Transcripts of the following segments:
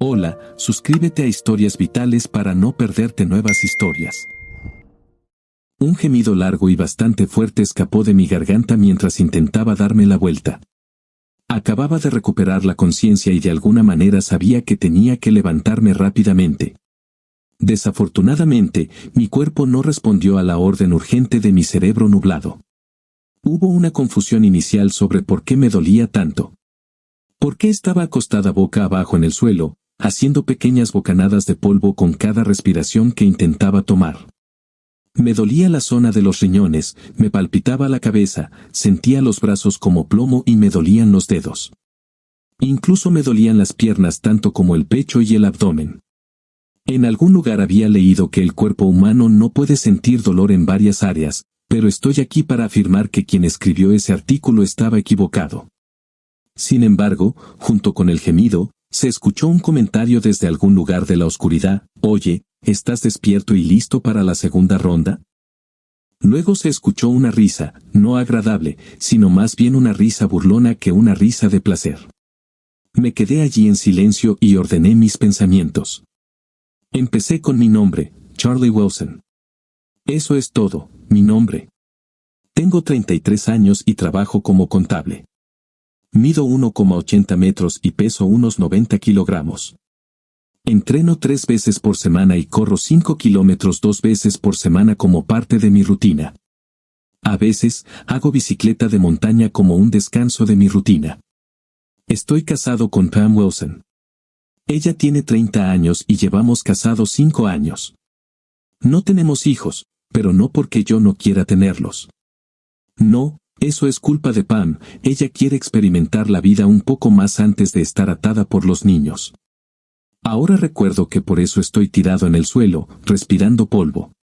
Hola, suscríbete a Historias Vitales para no perderte nuevas historias. Un gemido largo y bastante fuerte escapó de mi garganta mientras intentaba darme la vuelta. Acababa de recuperar la conciencia y de alguna manera sabía que tenía que levantarme rápidamente. Desafortunadamente, mi cuerpo no respondió a la orden urgente de mi cerebro nublado. Hubo una confusión inicial sobre por qué me dolía tanto. ¿Por qué estaba acostada boca abajo en el suelo, haciendo pequeñas bocanadas de polvo con cada respiración que intentaba tomar? Me dolía la zona de los riñones, me palpitaba la cabeza, sentía los brazos como plomo y me dolían los dedos. Incluso me dolían las piernas tanto como el pecho y el abdomen. En algún lugar había leído que el cuerpo humano no puede sentir dolor en varias áreas, pero estoy aquí para afirmar que quien escribió ese artículo estaba equivocado. Sin embargo, junto con el gemido, se escuchó un comentario desde algún lugar de la oscuridad: «Oye, ¿estás despierto y listo para la segunda ronda?». Luego se escuchó una risa, no agradable, sino más bien una risa burlona que una risa de placer. Me quedé allí en silencio y ordené mis pensamientos. Empecé con mi nombre, Charlie Wilson. Eso es todo, mi nombre. Tengo 33 años y trabajo como contable. Mido 1,80 metros y peso unos 90 kilogramos. Entreno 3 veces por semana y corro 5 kilómetros 2 veces por semana como parte de mi rutina. A veces, hago bicicleta de montaña como un descanso de mi rutina. Estoy casado con Pam Wilson. Ella tiene 30 años y llevamos casados 5 años. No tenemos hijos, pero no porque yo no quiera tenerlos. No. Eso es culpa de Pam, ella quiere experimentar la vida un poco más antes de estar atada por los niños. Ahora recuerdo que por eso estoy tirado en el suelo, respirando polvo.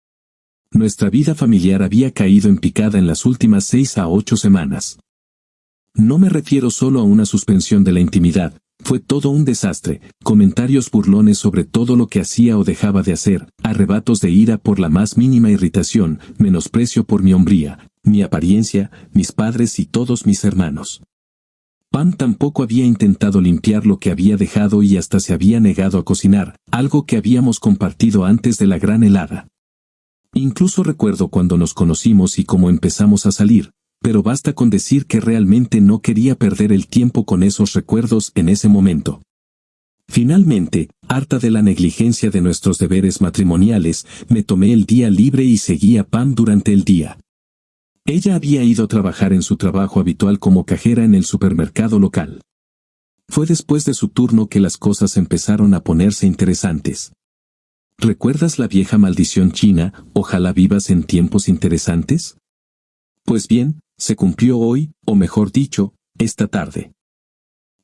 Nuestra vida familiar había caído en picada en las últimas 6 a 8 semanas. No me refiero solo a una suspensión de la intimidad, fue todo un desastre, comentarios burlones sobre todo lo que hacía o dejaba de hacer, arrebatos de ira por la más mínima irritación, menosprecio por mi hombría, mi apariencia, mis padres y todos mis hermanos. Pam tampoco había intentado limpiar lo que había dejado y hasta se había negado a cocinar, algo que habíamos compartido antes de la gran helada. Incluso recuerdo cuando nos conocimos y cómo empezamos a salir, pero basta con decir que realmente no quería perder el tiempo con esos recuerdos en ese momento. Finalmente, harta de la negligencia de nuestros deberes matrimoniales, me tomé el día libre y seguí a Pam durante el día. Ella había ido a trabajar en su trabajo habitual como cajera en el supermercado local. Fue después de su turno que las cosas empezaron a ponerse interesantes. ¿Recuerdas la vieja maldición china, ojalá vivas en tiempos interesantes? Pues bien, se cumplió hoy, o mejor dicho, esta tarde.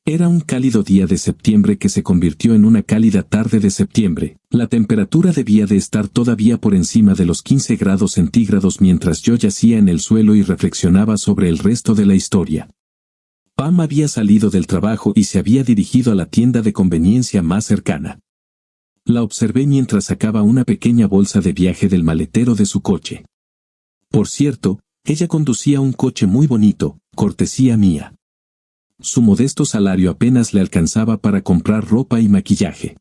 Era un cálido día de septiembre que se convirtió en una cálida tarde de septiembre. La temperatura debía de estar todavía por encima de los 15 grados centígrados mientras yo yacía en el suelo y reflexionaba sobre el resto de la historia. Pam había salido del trabajo y se había dirigido a la tienda de conveniencia más cercana. La observé mientras sacaba una pequeña bolsa de viaje del maletero de su coche. Por cierto, ella conducía un coche muy bonito, cortesía mía. Su modesto salario apenas le alcanzaba para comprar ropa y maquillaje.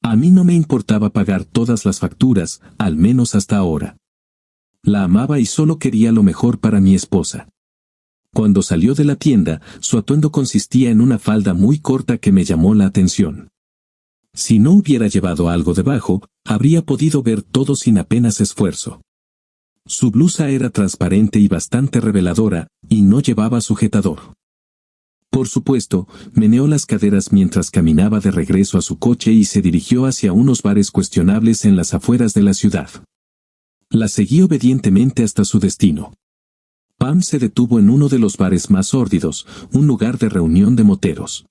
A mí no me importaba pagar todas las facturas, al menos hasta ahora. La amaba y solo quería lo mejor para mi esposa. Cuando salió de la tienda, su atuendo consistía en una falda muy corta que me llamó la atención. Si no hubiera llevado algo debajo, habría podido ver todo sin apenas esfuerzo. Su blusa era transparente y bastante reveladora, y no llevaba sujetador. Por supuesto, meneó las caderas mientras caminaba de regreso a su coche y se dirigió hacia unos bares cuestionables en las afueras de la ciudad. La seguí obedientemente hasta su destino. Pam se detuvo en uno de los bares más sórdidos, un lugar de reunión de moteros.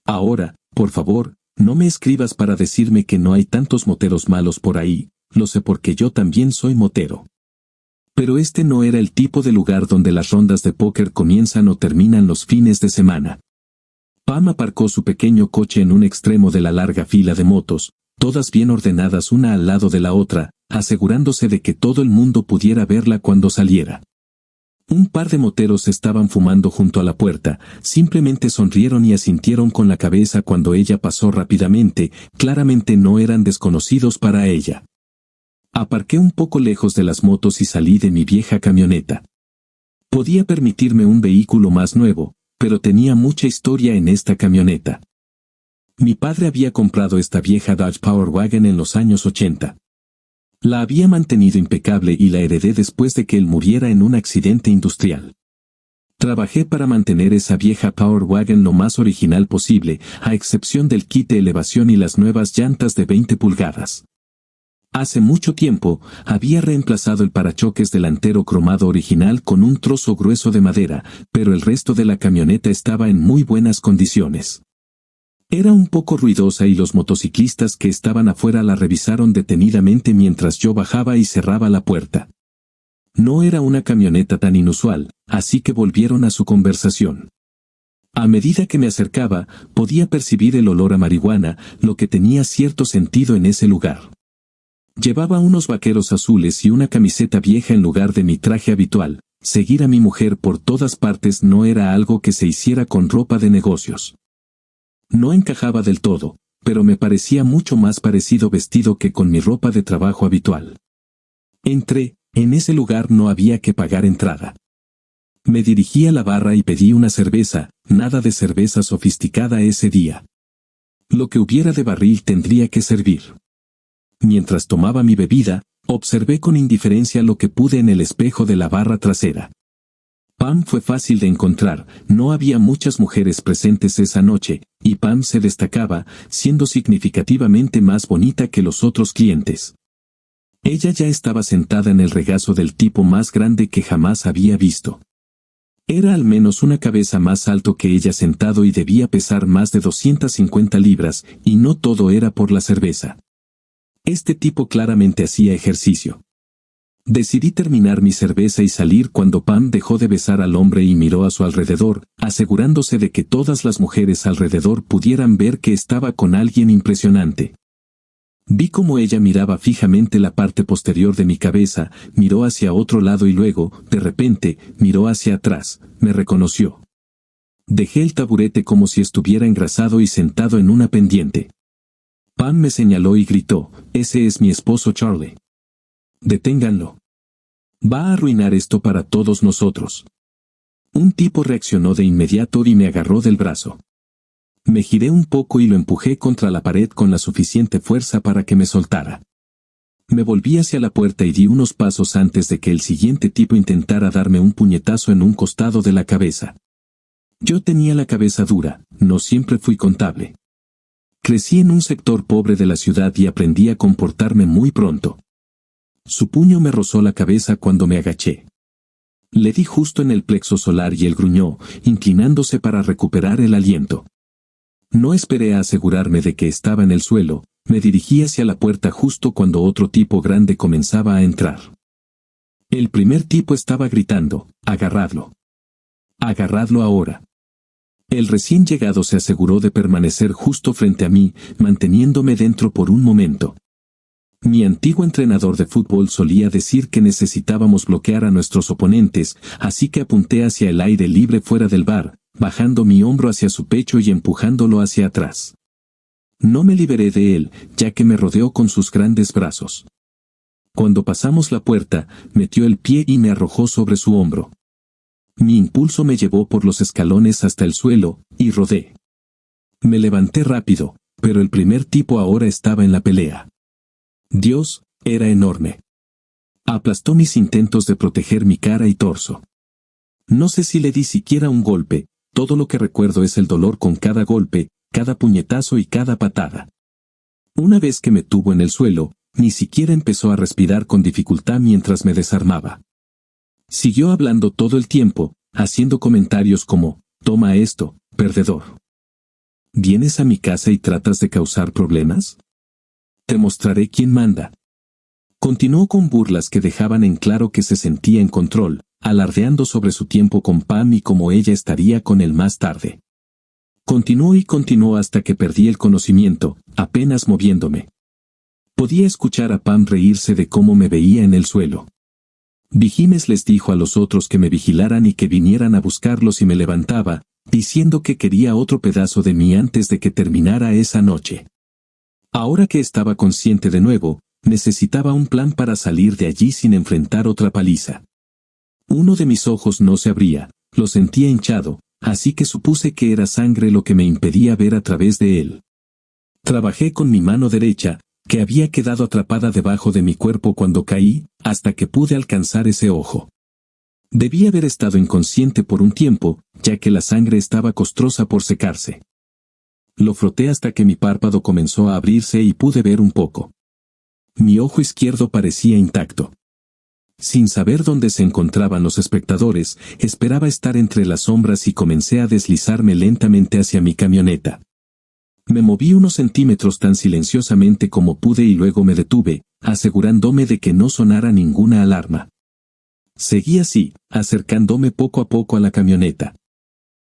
Ahora, por favor, no me escribas para decirme que no hay tantos moteros malos por ahí, lo sé porque yo también soy motero. Pero este no era el tipo de lugar donde las rondas de póker comienzan o terminan los fines de semana. Pam aparcó su pequeño coche en un extremo de la larga fila de motos, todas bien ordenadas una al lado de la otra, asegurándose de que todo el mundo pudiera verla cuando saliera. Un par de moteros estaban fumando junto a la puerta, simplemente sonrieron y asintieron con la cabeza cuando ella pasó rápidamente, claramente no eran desconocidos para ella. Aparqué un poco lejos de las motos y salí de mi vieja camioneta. Podía permitirme un vehículo más nuevo, pero tenía mucha historia en esta camioneta. Mi padre había comprado esta vieja Dodge Power Wagon en los años 80. La había mantenido impecable y la heredé después de que él muriera en un accidente industrial. Trabajé para mantener esa vieja Power Wagon lo más original posible, a excepción del kit de elevación y las nuevas llantas de 20 pulgadas. Hace mucho tiempo, había reemplazado el parachoques delantero cromado original con un trozo grueso de madera, pero el resto de la camioneta estaba en muy buenas condiciones. Era un poco ruidosa y los motociclistas que estaban afuera la revisaron detenidamente mientras yo bajaba y cerraba la puerta. No era una camioneta tan inusual, así que volvieron a su conversación. A medida que me acercaba, podía percibir el olor a marihuana, lo que tenía cierto sentido en ese lugar. Llevaba unos vaqueros azules y una camiseta vieja en lugar de mi traje habitual. Seguir a mi mujer por todas partes no era algo que se hiciera con ropa de negocios. No encajaba del todo, pero me parecía mucho más parecido vestido que con mi ropa de trabajo habitual. Entré, en ese lugar no había que pagar entrada. Me dirigí a la barra y pedí una cerveza, nada de cerveza sofisticada ese día. Lo que hubiera de barril tendría que servir. Mientras tomaba mi bebida, observé con indiferencia lo que pude en el espejo de la barra trasera. Pam fue fácil de encontrar, no había muchas mujeres presentes esa noche, y Pam se destacaba, siendo significativamente más bonita que los otros clientes. Ella ya estaba sentada en el regazo del tipo más grande que jamás había visto. Era al menos una cabeza más alto que ella sentado y debía pesar más de 250 libras, y no todo era por la cerveza. Este tipo claramente hacía ejercicio. Decidí terminar mi cerveza y salir cuando Pam dejó de besar al hombre y miró a su alrededor, asegurándose de que todas las mujeres alrededor pudieran ver que estaba con alguien impresionante. Vi cómo ella miraba fijamente la parte posterior de mi cabeza, miró hacia otro lado y luego, de repente, miró hacia atrás, me reconoció. Dejé el taburete como si estuviera engrasado y sentado en una pendiente. Pam me señaló y gritó, «Ese es mi esposo Charlie. Deténganlo. Va a arruinar esto para todos nosotros». Un tipo reaccionó de inmediato y me agarró del brazo. Me giré un poco y lo empujé contra la pared con la suficiente fuerza para que me soltara. Me volví hacia la puerta y di unos pasos antes de que el siguiente tipo intentara darme un puñetazo en un costado de la cabeza. Yo tenía la cabeza dura, no siempre fui contable. Crecí en un sector pobre de la ciudad y aprendí a comportarme muy pronto. Su puño me rozó la cabeza cuando me agaché. Le di justo en el plexo solar y él gruñó, inclinándose para recuperar el aliento. No esperé a asegurarme de que estaba en el suelo, me dirigí hacia la puerta justo cuando otro tipo grande comenzaba a entrar. El primer tipo estaba gritando, «¡Agarradlo! ¡Agarradlo ahora!». El recién llegado se aseguró de permanecer justo frente a mí, manteniéndome dentro por un momento. Mi antiguo entrenador de fútbol solía decir que necesitábamos bloquear a nuestros oponentes, así que apunté hacia el aire libre fuera del bar, bajando mi hombro hacia su pecho y empujándolo hacia atrás. No me liberé de él, ya que me rodeó con sus grandes brazos. Cuando pasamos la puerta, metió el pie y me arrojó sobre su hombro. Mi impulso me llevó por los escalones hasta el suelo, y rodé. Me levanté rápido, pero el primer tipo ahora estaba en la pelea. Dios, era enorme. Aplastó mis intentos de proteger mi cara y torso. No sé si le di siquiera un golpe, todo lo que recuerdo es el dolor con cada golpe, cada puñetazo y cada patada. Una vez que me tuvo en el suelo, ni siquiera empezó a respirar con dificultad mientras me desarmaba. Siguió hablando todo el tiempo, haciendo comentarios como, «Toma esto, perdedor. ¿Vienes a mi casa y tratas de causar problemas? Te mostraré quién manda». Continuó con burlas que dejaban en claro que se sentía en control, alardeando sobre su tiempo con Pam y cómo ella estaría con él más tarde. Continuó y continuó hasta que perdí el conocimiento, apenas moviéndome. Podía escuchar a Pam reírse de cómo me veía en el suelo. Vigimes les dijo a los otros que me vigilaran y que vinieran a buscarlos y me levantaba, diciendo que quería otro pedazo de mí antes de que terminara esa noche. Ahora que estaba consciente de nuevo, necesitaba un plan para salir de allí sin enfrentar otra paliza. Uno de mis ojos no se abría, lo sentía hinchado, así que supuse que era sangre lo que me impedía ver a través de él. Trabajé con mi mano derecha, que había quedado atrapada debajo de mi cuerpo cuando caí, hasta que pude alcanzar ese ojo. Debí haber estado inconsciente por un tiempo, ya que la sangre estaba costrosa por secarse. Lo froté hasta que mi párpado comenzó a abrirse y pude ver un poco. Mi ojo izquierdo parecía intacto. Sin saber dónde se encontraban los espectadores, esperaba estar entre las sombras y comencé a deslizarme lentamente hacia mi camioneta. Me moví unos centímetros tan silenciosamente como pude y luego me detuve, asegurándome de que no sonara ninguna alarma. Seguí así, acercándome poco a poco a la camioneta.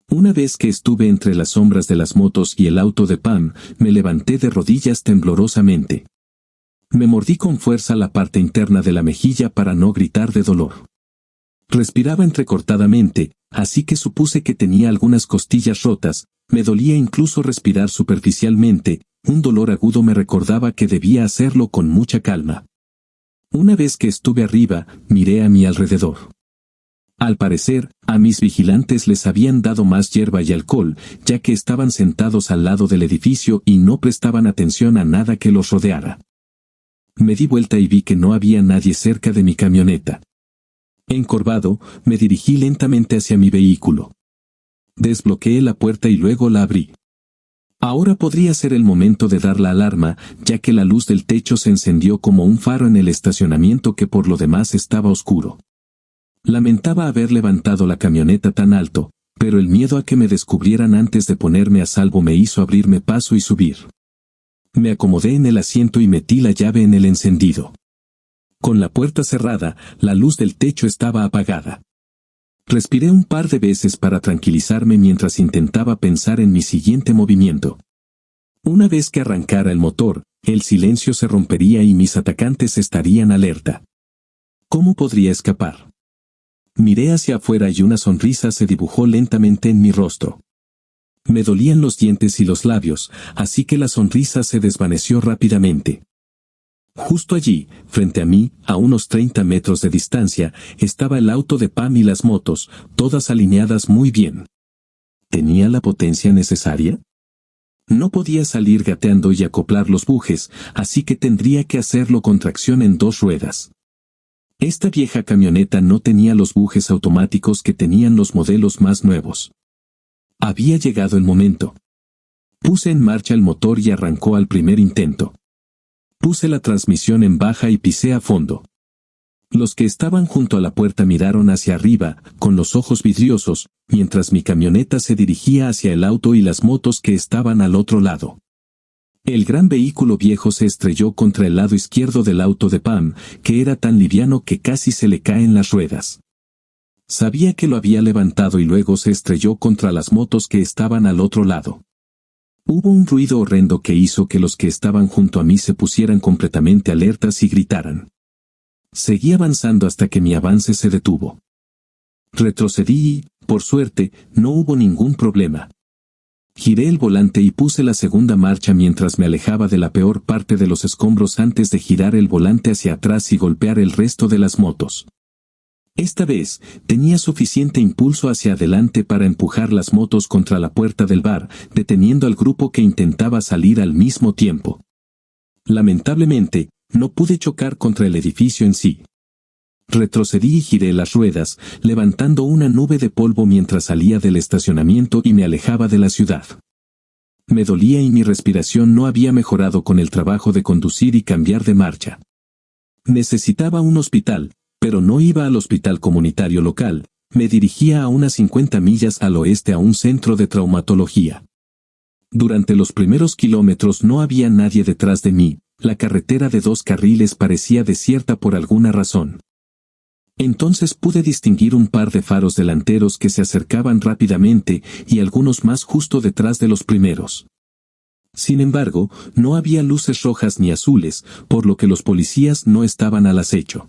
Una vez que estuve entre las sombras de las motos y el auto de Pam, me levanté de rodillas temblorosamente. Me mordí con fuerza la parte interna de la mejilla para no gritar de dolor. Respiraba entrecortadamente, así que supuse que tenía algunas costillas rotas, me dolía incluso respirar superficialmente, un dolor agudo me recordaba que debía hacerlo con mucha calma. Una vez que estuve arriba, miré a mi alrededor. Al parecer, a mis vigilantes les habían dado más hierba y alcohol, ya que estaban sentados al lado del edificio y no prestaban atención a nada que los rodeara. Me di vuelta y vi que no había nadie cerca de mi camioneta. Encorvado, me dirigí lentamente hacia mi vehículo. Desbloqueé la puerta y luego la abrí. Ahora podría ser el momento de dar la alarma, ya que la luz del techo se encendió como un faro en el estacionamiento que por lo demás estaba oscuro. Lamentaba haber levantado la camioneta tan alto, pero el miedo a que me descubrieran antes de ponerme a salvo me hizo abrirme paso y subir. Me acomodé en el asiento y metí la llave en el encendido. Con la puerta cerrada, la luz del techo estaba apagada. Respiré un par de veces para tranquilizarme mientras intentaba pensar en mi siguiente movimiento. Una vez que arrancara el motor, el silencio se rompería y mis atacantes estarían alerta. ¿Cómo podría escapar? Miré hacia afuera y una sonrisa se dibujó lentamente en mi rostro. Me dolían los dientes y los labios, así que la sonrisa se desvaneció rápidamente. Justo allí, frente a mí, a unos 30 metros de distancia, estaba el auto de Pam y las motos, todas alineadas muy bien. ¿Tenía la potencia necesaria? No podía salir gateando y acoplar los bujes, así que tendría que hacerlo con tracción en 2 ruedas. Esta vieja camioneta no tenía los bujes automáticos que tenían los modelos más nuevos. Había llegado el momento. Puse en marcha el motor y arrancó al primer intento. Puse la transmisión en baja y pisé a fondo. Los que estaban junto a la puerta miraron hacia arriba, con los ojos vidriosos, mientras mi camioneta se dirigía hacia el auto y las motos que estaban al otro lado. El gran vehículo viejo se estrelló contra el lado izquierdo del auto de Pam, que era tan liviano que casi se le caen las ruedas. Sabía que lo había levantado y luego se estrelló contra las motos que estaban al otro lado. Hubo un ruido horrendo que hizo que los que estaban junto a mí se pusieran completamente alertas y gritaran. Seguí avanzando hasta que mi avance se detuvo. Retrocedí y, por suerte, no hubo ningún problema. Giré el volante y puse la segunda marcha mientras me alejaba de la peor parte de los escombros antes de girar el volante hacia atrás y golpear el resto de las motos. Esta vez, tenía suficiente impulso hacia adelante para empujar las motos contra la puerta del bar, deteniendo al grupo que intentaba salir al mismo tiempo. Lamentablemente, no pude chocar contra el edificio en sí. Retrocedí y giré las ruedas, levantando una nube de polvo mientras salía del estacionamiento y me alejaba de la ciudad. Me dolía y mi respiración no había mejorado con el trabajo de conducir y cambiar de marcha. Necesitaba un hospital, pero no iba al hospital comunitario local, me dirigía a unas 50 millas al oeste a un centro de traumatología. Durante los primeros kilómetros no había nadie detrás de mí, la carretera de 2 carriles parecía desierta por alguna razón. Entonces pude distinguir un par de faros delanteros que se acercaban rápidamente y algunos más justo detrás de los primeros. Sin embargo, no había luces rojas ni azules, por lo que los policías no estaban al acecho.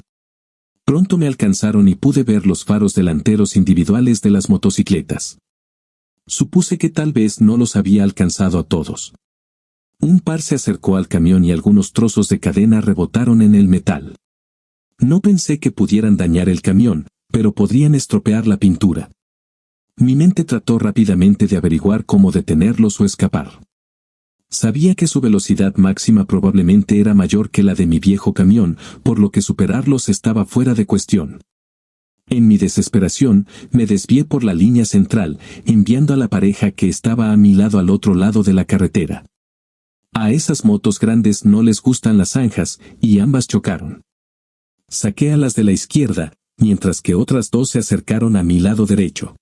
Pronto me alcanzaron y pude ver los faros delanteros individuales de las motocicletas. Supuse que tal vez no los había alcanzado a todos. Un par se acercó al camión y algunos trozos de cadena rebotaron en el metal. No pensé que pudieran dañar el camión, pero podrían estropear la pintura. Mi mente trató rápidamente de averiguar cómo detenerlos o escapar. Sabía que su velocidad máxima probablemente era mayor que la de mi viejo camión, por lo que superarlos estaba fuera de cuestión. En mi desesperación, me desvié por la línea central, enviando a la pareja que estaba a mi lado al otro lado de la carretera. A esas motos grandes no les gustan las zanjas, y ambas chocaron. Saqué a las de la izquierda, mientras que otras dos se acercaron a mi lado derecho.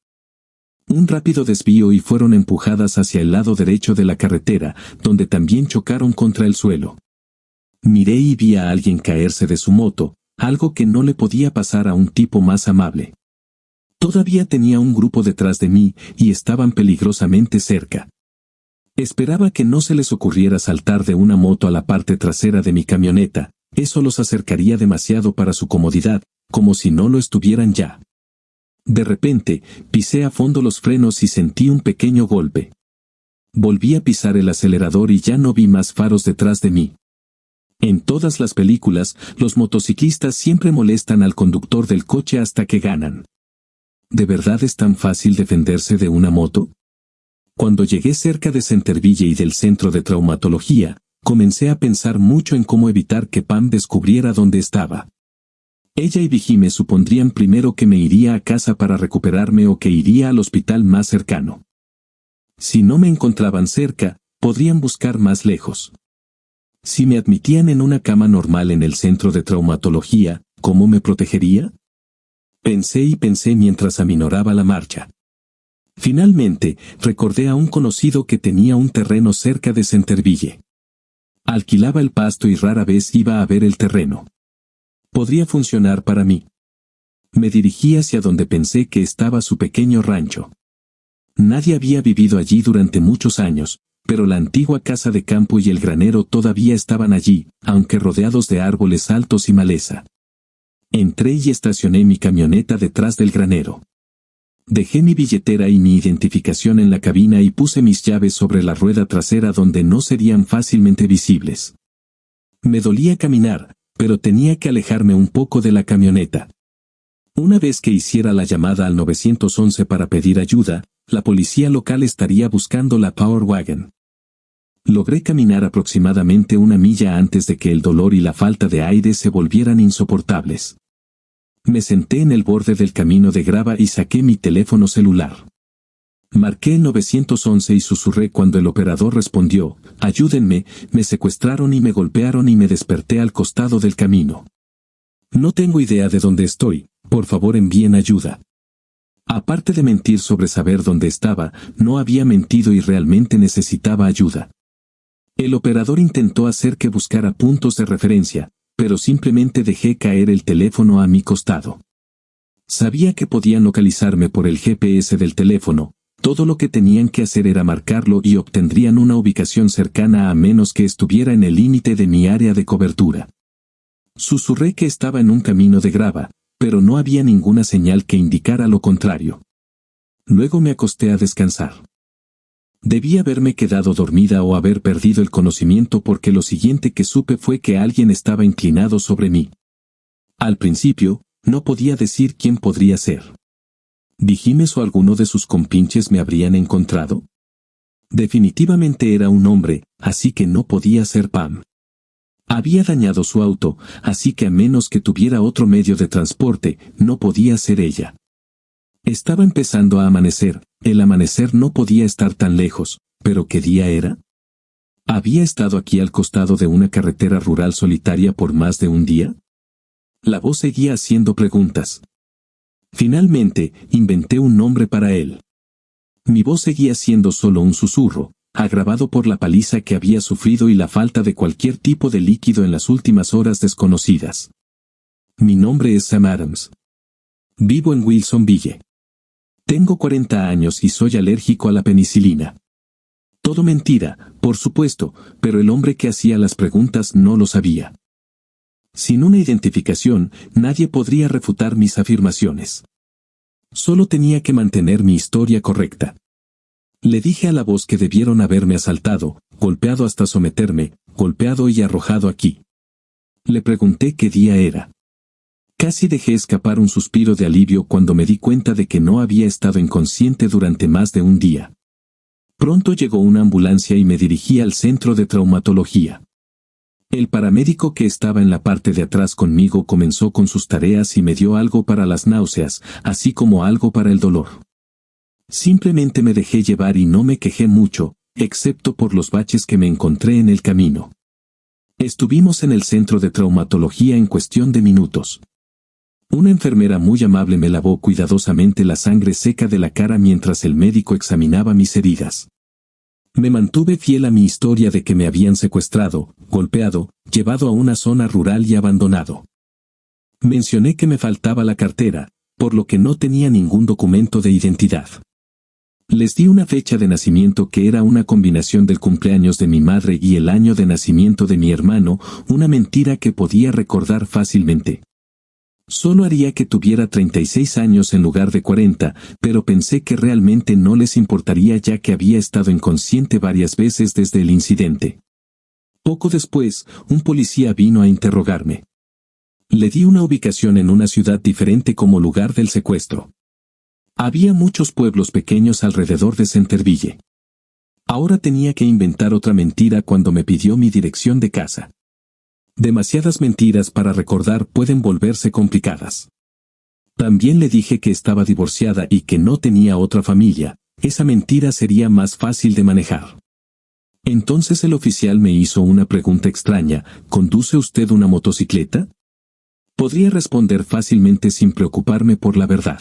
Un rápido desvío y fueron empujadas hacia el lado derecho de la carretera, donde también chocaron contra el suelo. Miré y vi a alguien caerse de su moto, algo que no le podía pasar a un tipo más amable. Todavía tenía un grupo detrás de mí, y estaban peligrosamente cerca. Esperaba que no se les ocurriera saltar de una moto a la parte trasera de mi camioneta, eso los acercaría demasiado para su comodidad, como si no lo estuvieran ya. De repente, pisé a fondo los frenos y sentí un pequeño golpe. Volví a pisar el acelerador y ya no vi más faros detrás de mí. En todas las películas, los motociclistas siempre molestan al conductor del coche hasta que ganan. ¿De verdad es tan fácil defenderse de una moto? Cuando llegué cerca de Centerville y del centro de traumatología, comencé a pensar mucho en cómo evitar que Pam descubriera dónde estaba. Ella y Vicky me supondrían primero que me iría a casa para recuperarme o que iría al hospital más cercano. Si no me encontraban cerca, podrían buscar más lejos. Si me admitían en una cama normal en el centro de traumatología, ¿cómo me protegería? Pensé y pensé mientras aminoraba la marcha. Finalmente, recordé a un conocido que tenía un terreno cerca de Centerville. Alquilaba el pasto y rara vez iba a ver el terreno. Podría funcionar para mí. Me dirigí hacia donde pensé que estaba su pequeño rancho. Nadie había vivido allí durante muchos años, pero la antigua casa de campo y el granero todavía estaban allí, aunque rodeados de árboles altos y maleza. Entré y estacioné mi camioneta detrás del granero. Dejé mi billetera y mi identificación en la cabina y puse mis llaves sobre la rueda trasera donde no serían fácilmente visibles. Me dolía caminar, pero tenía que alejarme un poco de la camioneta. Una vez que hiciera la llamada al 911 para pedir ayuda, la policía local estaría buscando la Power Wagon. Logré caminar aproximadamente 1 milla antes de que el dolor y la falta de aire se volvieran insoportables. Me senté en el borde del camino de grava y saqué mi teléfono celular. Marqué el 911 y susurré cuando el operador respondió: «Ayúdenme, me secuestraron y me golpearon y me desperté al costado del camino. No tengo idea de dónde estoy, por favor envíen ayuda». Aparte de mentir sobre saber dónde estaba, no había mentido y realmente necesitaba ayuda. El operador intentó hacer que buscara puntos de referencia, pero simplemente dejé caer el teléfono a mi costado. Sabía que podían localizarme por el GPS del teléfono, todo lo que tenían que hacer era marcarlo y obtendrían una ubicación cercana a menos que estuviera en el límite de mi área de cobertura. Susurré que estaba en un camino de grava, pero no había ninguna señal que indicara lo contrario. Luego me acosté a descansar. Debí haberme quedado dormida o haber perdido el conocimiento porque lo siguiente que supe fue que alguien estaba inclinado sobre mí. Al principio, no podía decir quién podría ser. ¿Dijimes o alguno de sus compinches me habrían encontrado? Definitivamente era un hombre, así que no podía ser Pam. Había dañado su auto, así que a menos que tuviera otro medio de transporte, no podía ser ella. Estaba empezando a amanecer, el amanecer no podía estar tan lejos, pero ¿qué día era? ¿Había estado aquí al costado de una carretera rural solitaria por más de un día? La voz seguía haciendo preguntas. Finalmente, inventé un nombre para él. Mi voz seguía siendo solo un susurro, agravado por la paliza que había sufrido y la falta de cualquier tipo de líquido en las últimas horas desconocidas. Mi nombre es Sam Adams. Vivo en Wilsonville. Tengo 40 años y soy alérgico a la penicilina. Todo mentira, por supuesto, pero el hombre que hacía las preguntas no lo sabía. Sin una identificación, nadie podría refutar mis afirmaciones. Solo tenía que mantener mi historia correcta. Le dije a la voz que debieron haberme asaltado, golpeado hasta someterme, golpeado y arrojado aquí. Le pregunté qué día era. Casi dejé escapar un suspiro de alivio cuando me di cuenta de que no había estado inconsciente durante más de un día. Pronto llegó una ambulancia y me dirigí al centro de traumatología. El paramédico que estaba en la parte de atrás conmigo comenzó con sus tareas y me dio algo para las náuseas, así como algo para el dolor. Simplemente me dejé llevar y no me quejé mucho, excepto por los baches que me encontré en el camino. Estuvimos en el centro de traumatología en cuestión de minutos. Una enfermera muy amable me lavó cuidadosamente la sangre seca de la cara mientras el médico examinaba mis heridas. Me mantuve fiel a mi historia de que me habían secuestrado, golpeado, llevado a una zona rural y abandonado. Mencioné que me faltaba la cartera, por lo que no tenía ningún documento de identidad. Les di una fecha de nacimiento que era una combinación del cumpleaños de mi madre y el año de nacimiento de mi hermano, una mentira que podía recordar fácilmente. Solo haría que tuviera 36 años en lugar de 40, pero pensé que realmente no les importaría ya que había estado inconsciente varias veces desde el incidente. Poco después, un policía vino a interrogarme. Le di una ubicación en una ciudad diferente como lugar del secuestro. Había muchos pueblos pequeños alrededor de Centerville. Ahora tenía que inventar otra mentira cuando me pidió mi dirección de casa. Demasiadas mentiras para recordar pueden volverse complicadas. También le dije que estaba divorciada y que no tenía otra familia. Esa mentira sería más fácil de manejar. Entonces el oficial me hizo una pregunta extraña: ¿conduce usted una motocicleta? Podría responder fácilmente sin preocuparme por la verdad.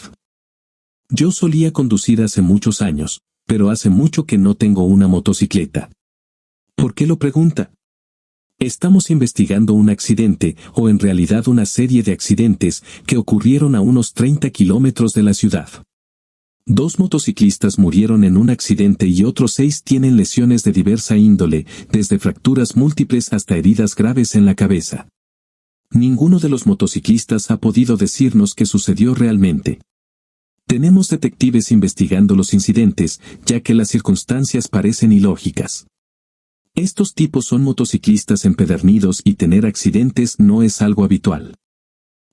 Yo solía conducir hace muchos años, pero hace mucho que no tengo una motocicleta. ¿Por qué lo pregunta? Estamos investigando un accidente, o en realidad una serie de accidentes, que ocurrieron a unos 30 kilómetros de la ciudad. 2 motociclistas murieron en un accidente y otros 6 tienen lesiones de diversa índole, desde fracturas múltiples hasta heridas graves en la cabeza. Ninguno de los motociclistas ha podido decirnos qué sucedió realmente. Tenemos detectives investigando los incidentes, ya que las circunstancias parecen ilógicas. Estos tipos son motociclistas empedernidos y tener accidentes no es algo habitual.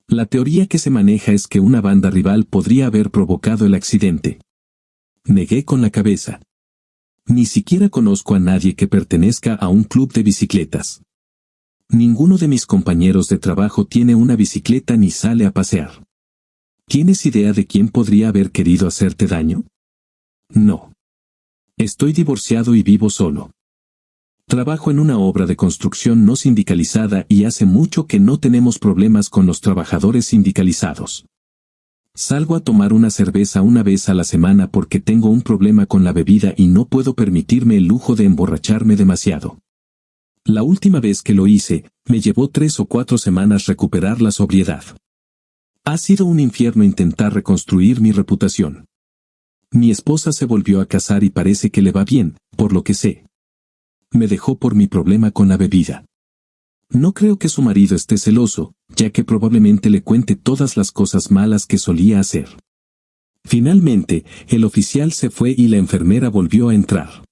La teoría que se maneja es que una banda rival podría haber provocado el accidente. Negué con la cabeza. Ni siquiera conozco a nadie que pertenezca a un club de bicicletas. Ninguno de mis compañeros de trabajo tiene una bicicleta ni sale a pasear. ¿Tienes idea de quién podría haber querido hacerte daño? No. Estoy divorciado y vivo solo. Trabajo en una obra de construcción no sindicalizada y hace mucho que no tenemos problemas con los trabajadores sindicalizados. Salgo a tomar una cerveza una vez a la semana porque tengo un problema con la bebida y no puedo permitirme el lujo de emborracharme demasiado. La última vez que lo hice, me llevó 3 o 4 semanas recuperar la sobriedad. Ha sido un infierno intentar reconstruir mi reputación. Mi esposa se volvió a casar y parece que le va bien, por lo que sé. Me dejó por mi problema con la bebida. No creo que su marido esté celoso, ya que probablemente le cuente todas las cosas malas que solía hacer. Finalmente, el oficial se fue y la enfermera volvió a entrar.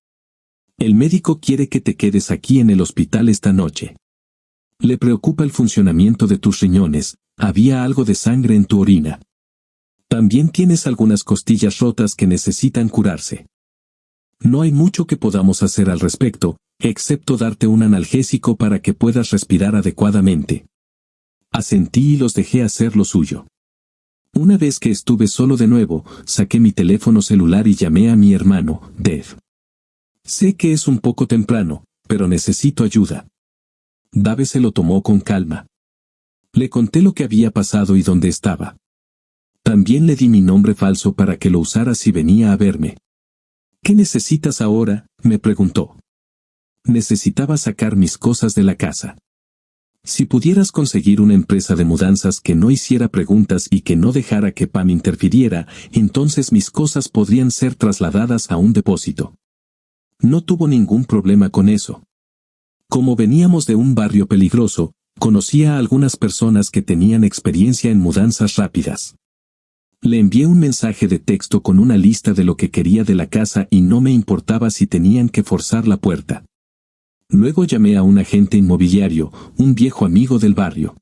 El médico quiere que te quedes aquí en el hospital esta noche. Le preocupa el funcionamiento de tus riñones, había algo de sangre en tu orina. También tienes algunas costillas rotas que necesitan curarse. No hay mucho que podamos hacer al respecto, excepto darte un analgésico para que puedas respirar adecuadamente. Asentí y los dejé hacer lo suyo. Una vez que estuve solo de nuevo, saqué mi teléfono celular y llamé a mi hermano, Dave. Sé que es un poco temprano, pero necesito ayuda. Dave se lo tomó con calma. Le conté lo que había pasado y dónde estaba. También le di mi nombre falso para que lo usara si venía a verme. ¿Qué necesitas ahora?, me preguntó. Necesitaba sacar mis cosas de la casa. Si pudieras conseguir una empresa de mudanzas que no hiciera preguntas y que no dejara que Pam interfiriera, entonces mis cosas podrían ser trasladadas a un depósito. No tuvo ningún problema con eso. Como veníamos de un barrio peligroso, Conocía a algunas personas que tenían experiencia en mudanzas rápidas. Le envié un mensaje de texto con una lista de lo que quería de la casa y no me importaba si tenían que forzar la puerta. Luego llamé a un agente inmobiliario, un viejo amigo del barrio.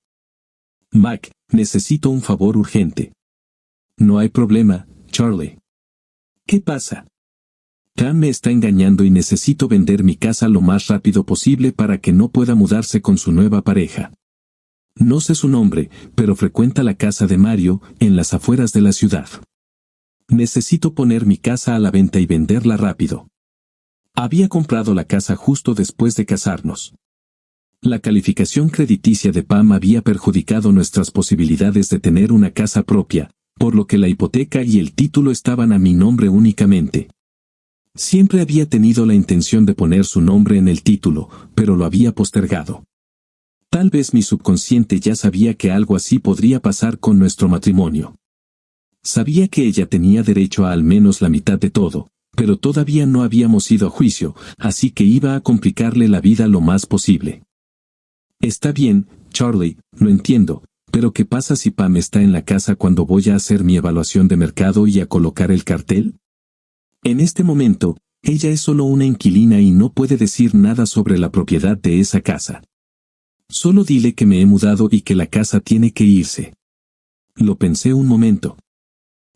Mac, necesito un favor urgente. No hay problema, Charlie. ¿Qué pasa? Cam me está engañando y necesito vender mi casa lo más rápido posible para que no pueda mudarse con su nueva pareja. No sé su nombre, pero frecuenta la casa de Mario, en las afueras de la ciudad. Necesito poner mi casa a la venta y venderla rápido. Había comprado la casa justo después de casarnos. La calificación crediticia de Pam había perjudicado nuestras posibilidades de tener una casa propia, por lo que la hipoteca y el título estaban a mi nombre únicamente. Siempre había tenido la intención de poner su nombre en el título, pero lo había postergado. Tal vez mi subconsciente ya sabía que algo así podría pasar con nuestro matrimonio. Sabía que ella tenía derecho a al menos la mitad de todo, pero todavía no habíamos ido a juicio, así que iba a complicarle la vida lo más posible. Está bien, Charlie, lo entiendo, pero ¿qué pasa si Pam está en la casa cuando voy a hacer mi evaluación de mercado y a colocar el cartel? En este momento, ella es solo una inquilina y no puede decir nada sobre la propiedad de esa casa. Solo dile que me he mudado y que la casa tiene que irse. Lo pensé un momento.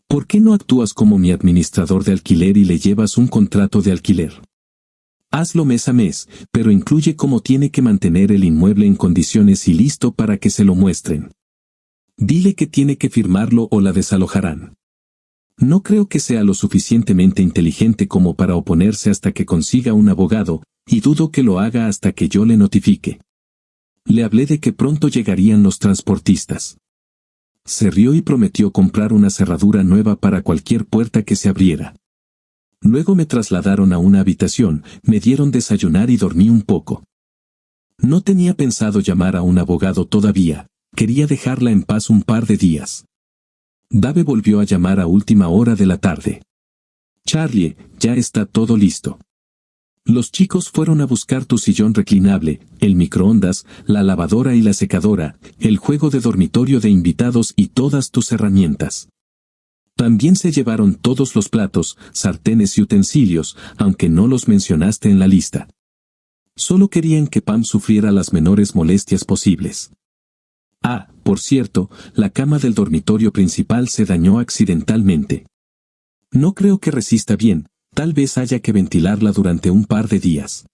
¿Por qué no actúas como mi administrador de alquiler y le llevas un contrato de alquiler? Hazlo mes a mes, pero incluye cómo tiene que mantener el inmueble en condiciones y listo para que se lo muestren. Dile que tiene que firmarlo o la desalojarán. No creo que sea lo suficientemente inteligente como para oponerse hasta que consiga un abogado, y dudo que lo haga hasta que yo le notifique. Le hablé de que pronto llegarían los transportistas. Se rió y prometió comprar una cerradura nueva para cualquier puerta que se abriera. Luego me trasladaron a una habitación, me dieron desayunar y dormí un poco. No tenía pensado llamar a un abogado todavía, quería dejarla en paz un par de días. Dave volvió a llamar a última hora de la tarde. Charlie, ya está todo listo. Los chicos fueron a buscar tu sillón reclinable, el microondas, la lavadora y la secadora, el juego de dormitorio de invitados y todas tus herramientas. También se llevaron todos los platos, sartenes y utensilios, aunque no los mencionaste en la lista. Solo querían que Pam sufriera las menores molestias posibles. Ah, por cierto, la cama del dormitorio principal se dañó accidentalmente. No creo que resista bien. Tal vez haya que ventilarla durante un par de días.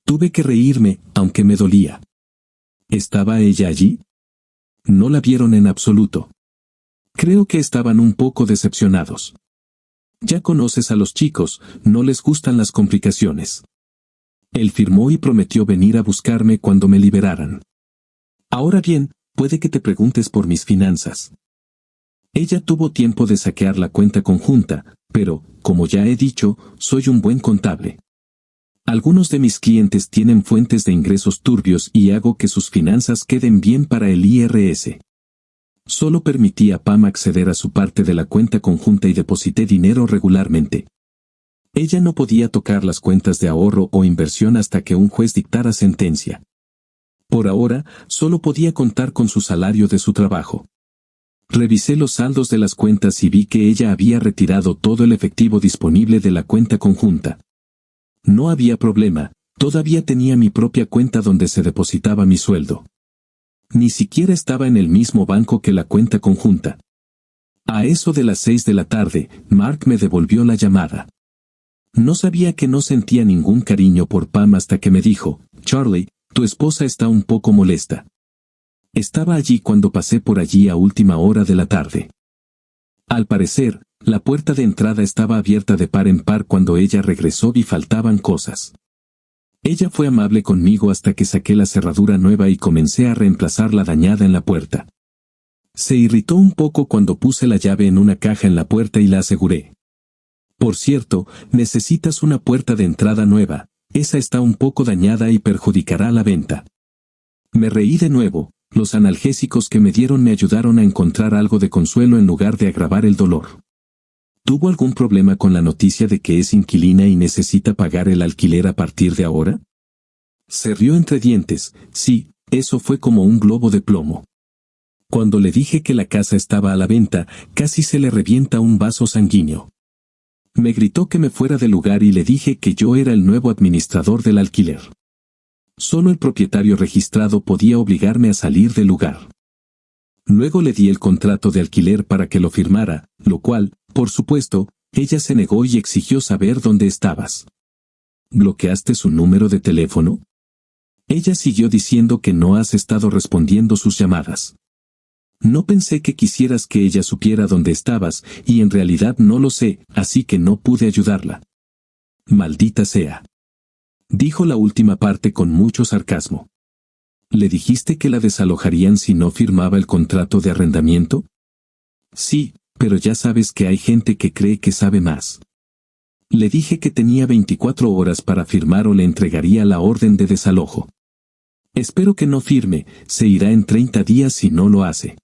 Tuve que reírme, aunque me dolía. ¿Estaba ella allí? No la vieron en absoluto. Creo que estaban un poco decepcionados. Ya conoces a los chicos, no les gustan las complicaciones. Él firmó y prometió venir a buscarme cuando me liberaran. Ahora bien, puede que te preguntes por mis finanzas. Ella tuvo tiempo de saquear la cuenta conjunta, pero, como ya he dicho, soy un buen contable. Algunos de mis clientes tienen fuentes de ingresos turbios y hago que sus finanzas queden bien para el IRS. Solo permití a Pam acceder a su parte de la cuenta conjunta y deposité dinero regularmente. Ella no podía tocar las cuentas de ahorro o inversión hasta que un juez dictara sentencia. Por ahora, solo podía contar con su salario de su trabajo. Revisé los saldos de las cuentas y vi que ella había retirado todo el efectivo disponible de la cuenta conjunta. No había problema, todavía tenía mi propia cuenta donde se depositaba mi sueldo. Ni siquiera estaba en el mismo banco que la cuenta conjunta. A eso de las 6 de la tarde, Mark me devolvió la llamada. No sabía que no sentía ningún cariño por Pam hasta que me dijo, Charlie, tu esposa está un poco molesta. Estaba allí cuando pasé por allí a última hora de la tarde. Al parecer, la puerta de entrada estaba abierta de par en par cuando ella regresó y faltaban cosas. Ella fue amable conmigo hasta que saqué la cerradura nueva y comencé a reemplazar la dañada en la puerta. Se irritó un poco cuando puse la llave en una caja en la puerta y la aseguré. Por cierto, necesitas una puerta de entrada nueva, esa está un poco dañada y perjudicará la venta. Me reí de nuevo. Los analgésicos que me dieron me ayudaron a encontrar algo de consuelo en lugar de agravar el dolor. ¿Tuvo algún problema con la noticia de que es inquilina y necesita pagar el alquiler a partir de ahora? Se rió entre dientes, sí, eso fue como un globo de plomo. Cuando le dije que la casa estaba a la venta, casi se le revienta un vaso sanguíneo. Me gritó que me fuera del lugar y le dije que yo era el nuevo administrador del alquiler. Solo el propietario registrado podía obligarme a salir del lugar. Luego le di el contrato de alquiler para que lo firmara, lo cual, por supuesto, ella se negó y exigió saber dónde estabas. ¿Bloqueaste su número de teléfono? Ella siguió diciendo que no has estado respondiendo sus llamadas. No pensé que quisieras que ella supiera dónde estabas, y en realidad no lo sé, así que no pude ayudarla. Maldita sea. Dijo la última parte con mucho sarcasmo. ¿Le dijiste que la desalojarían si no firmaba el contrato de arrendamiento? Sí, pero ya sabes que hay gente que cree que sabe más. Le dije que tenía 24 horas para firmar o le entregaría la orden de desalojo. Espero que no firme, se irá en 30 días si no lo hace.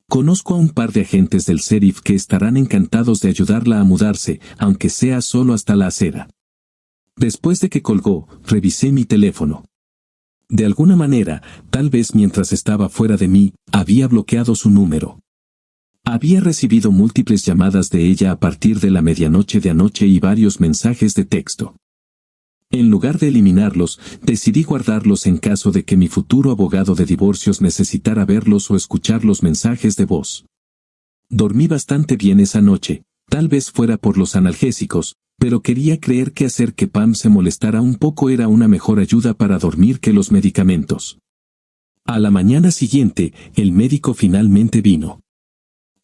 Conozco a un par de agentes del sheriff que estarán encantados de ayudarla a mudarse, aunque sea solo hasta la acera. Después de que colgó, revisé mi teléfono. De alguna manera, tal vez mientras estaba fuera de mí, había bloqueado su número. Había recibido múltiples llamadas de ella a partir de la medianoche de anoche y varios mensajes de texto. En lugar de eliminarlos, decidí guardarlos en caso de que mi futuro abogado de divorcios necesitara verlos o escuchar los mensajes de voz. Dormí bastante bien esa noche, tal vez fuera por los analgésicos, pero quería creer que hacer que Pam se molestara un poco era una mejor ayuda para dormir que los medicamentos. A la mañana siguiente, el médico finalmente vino.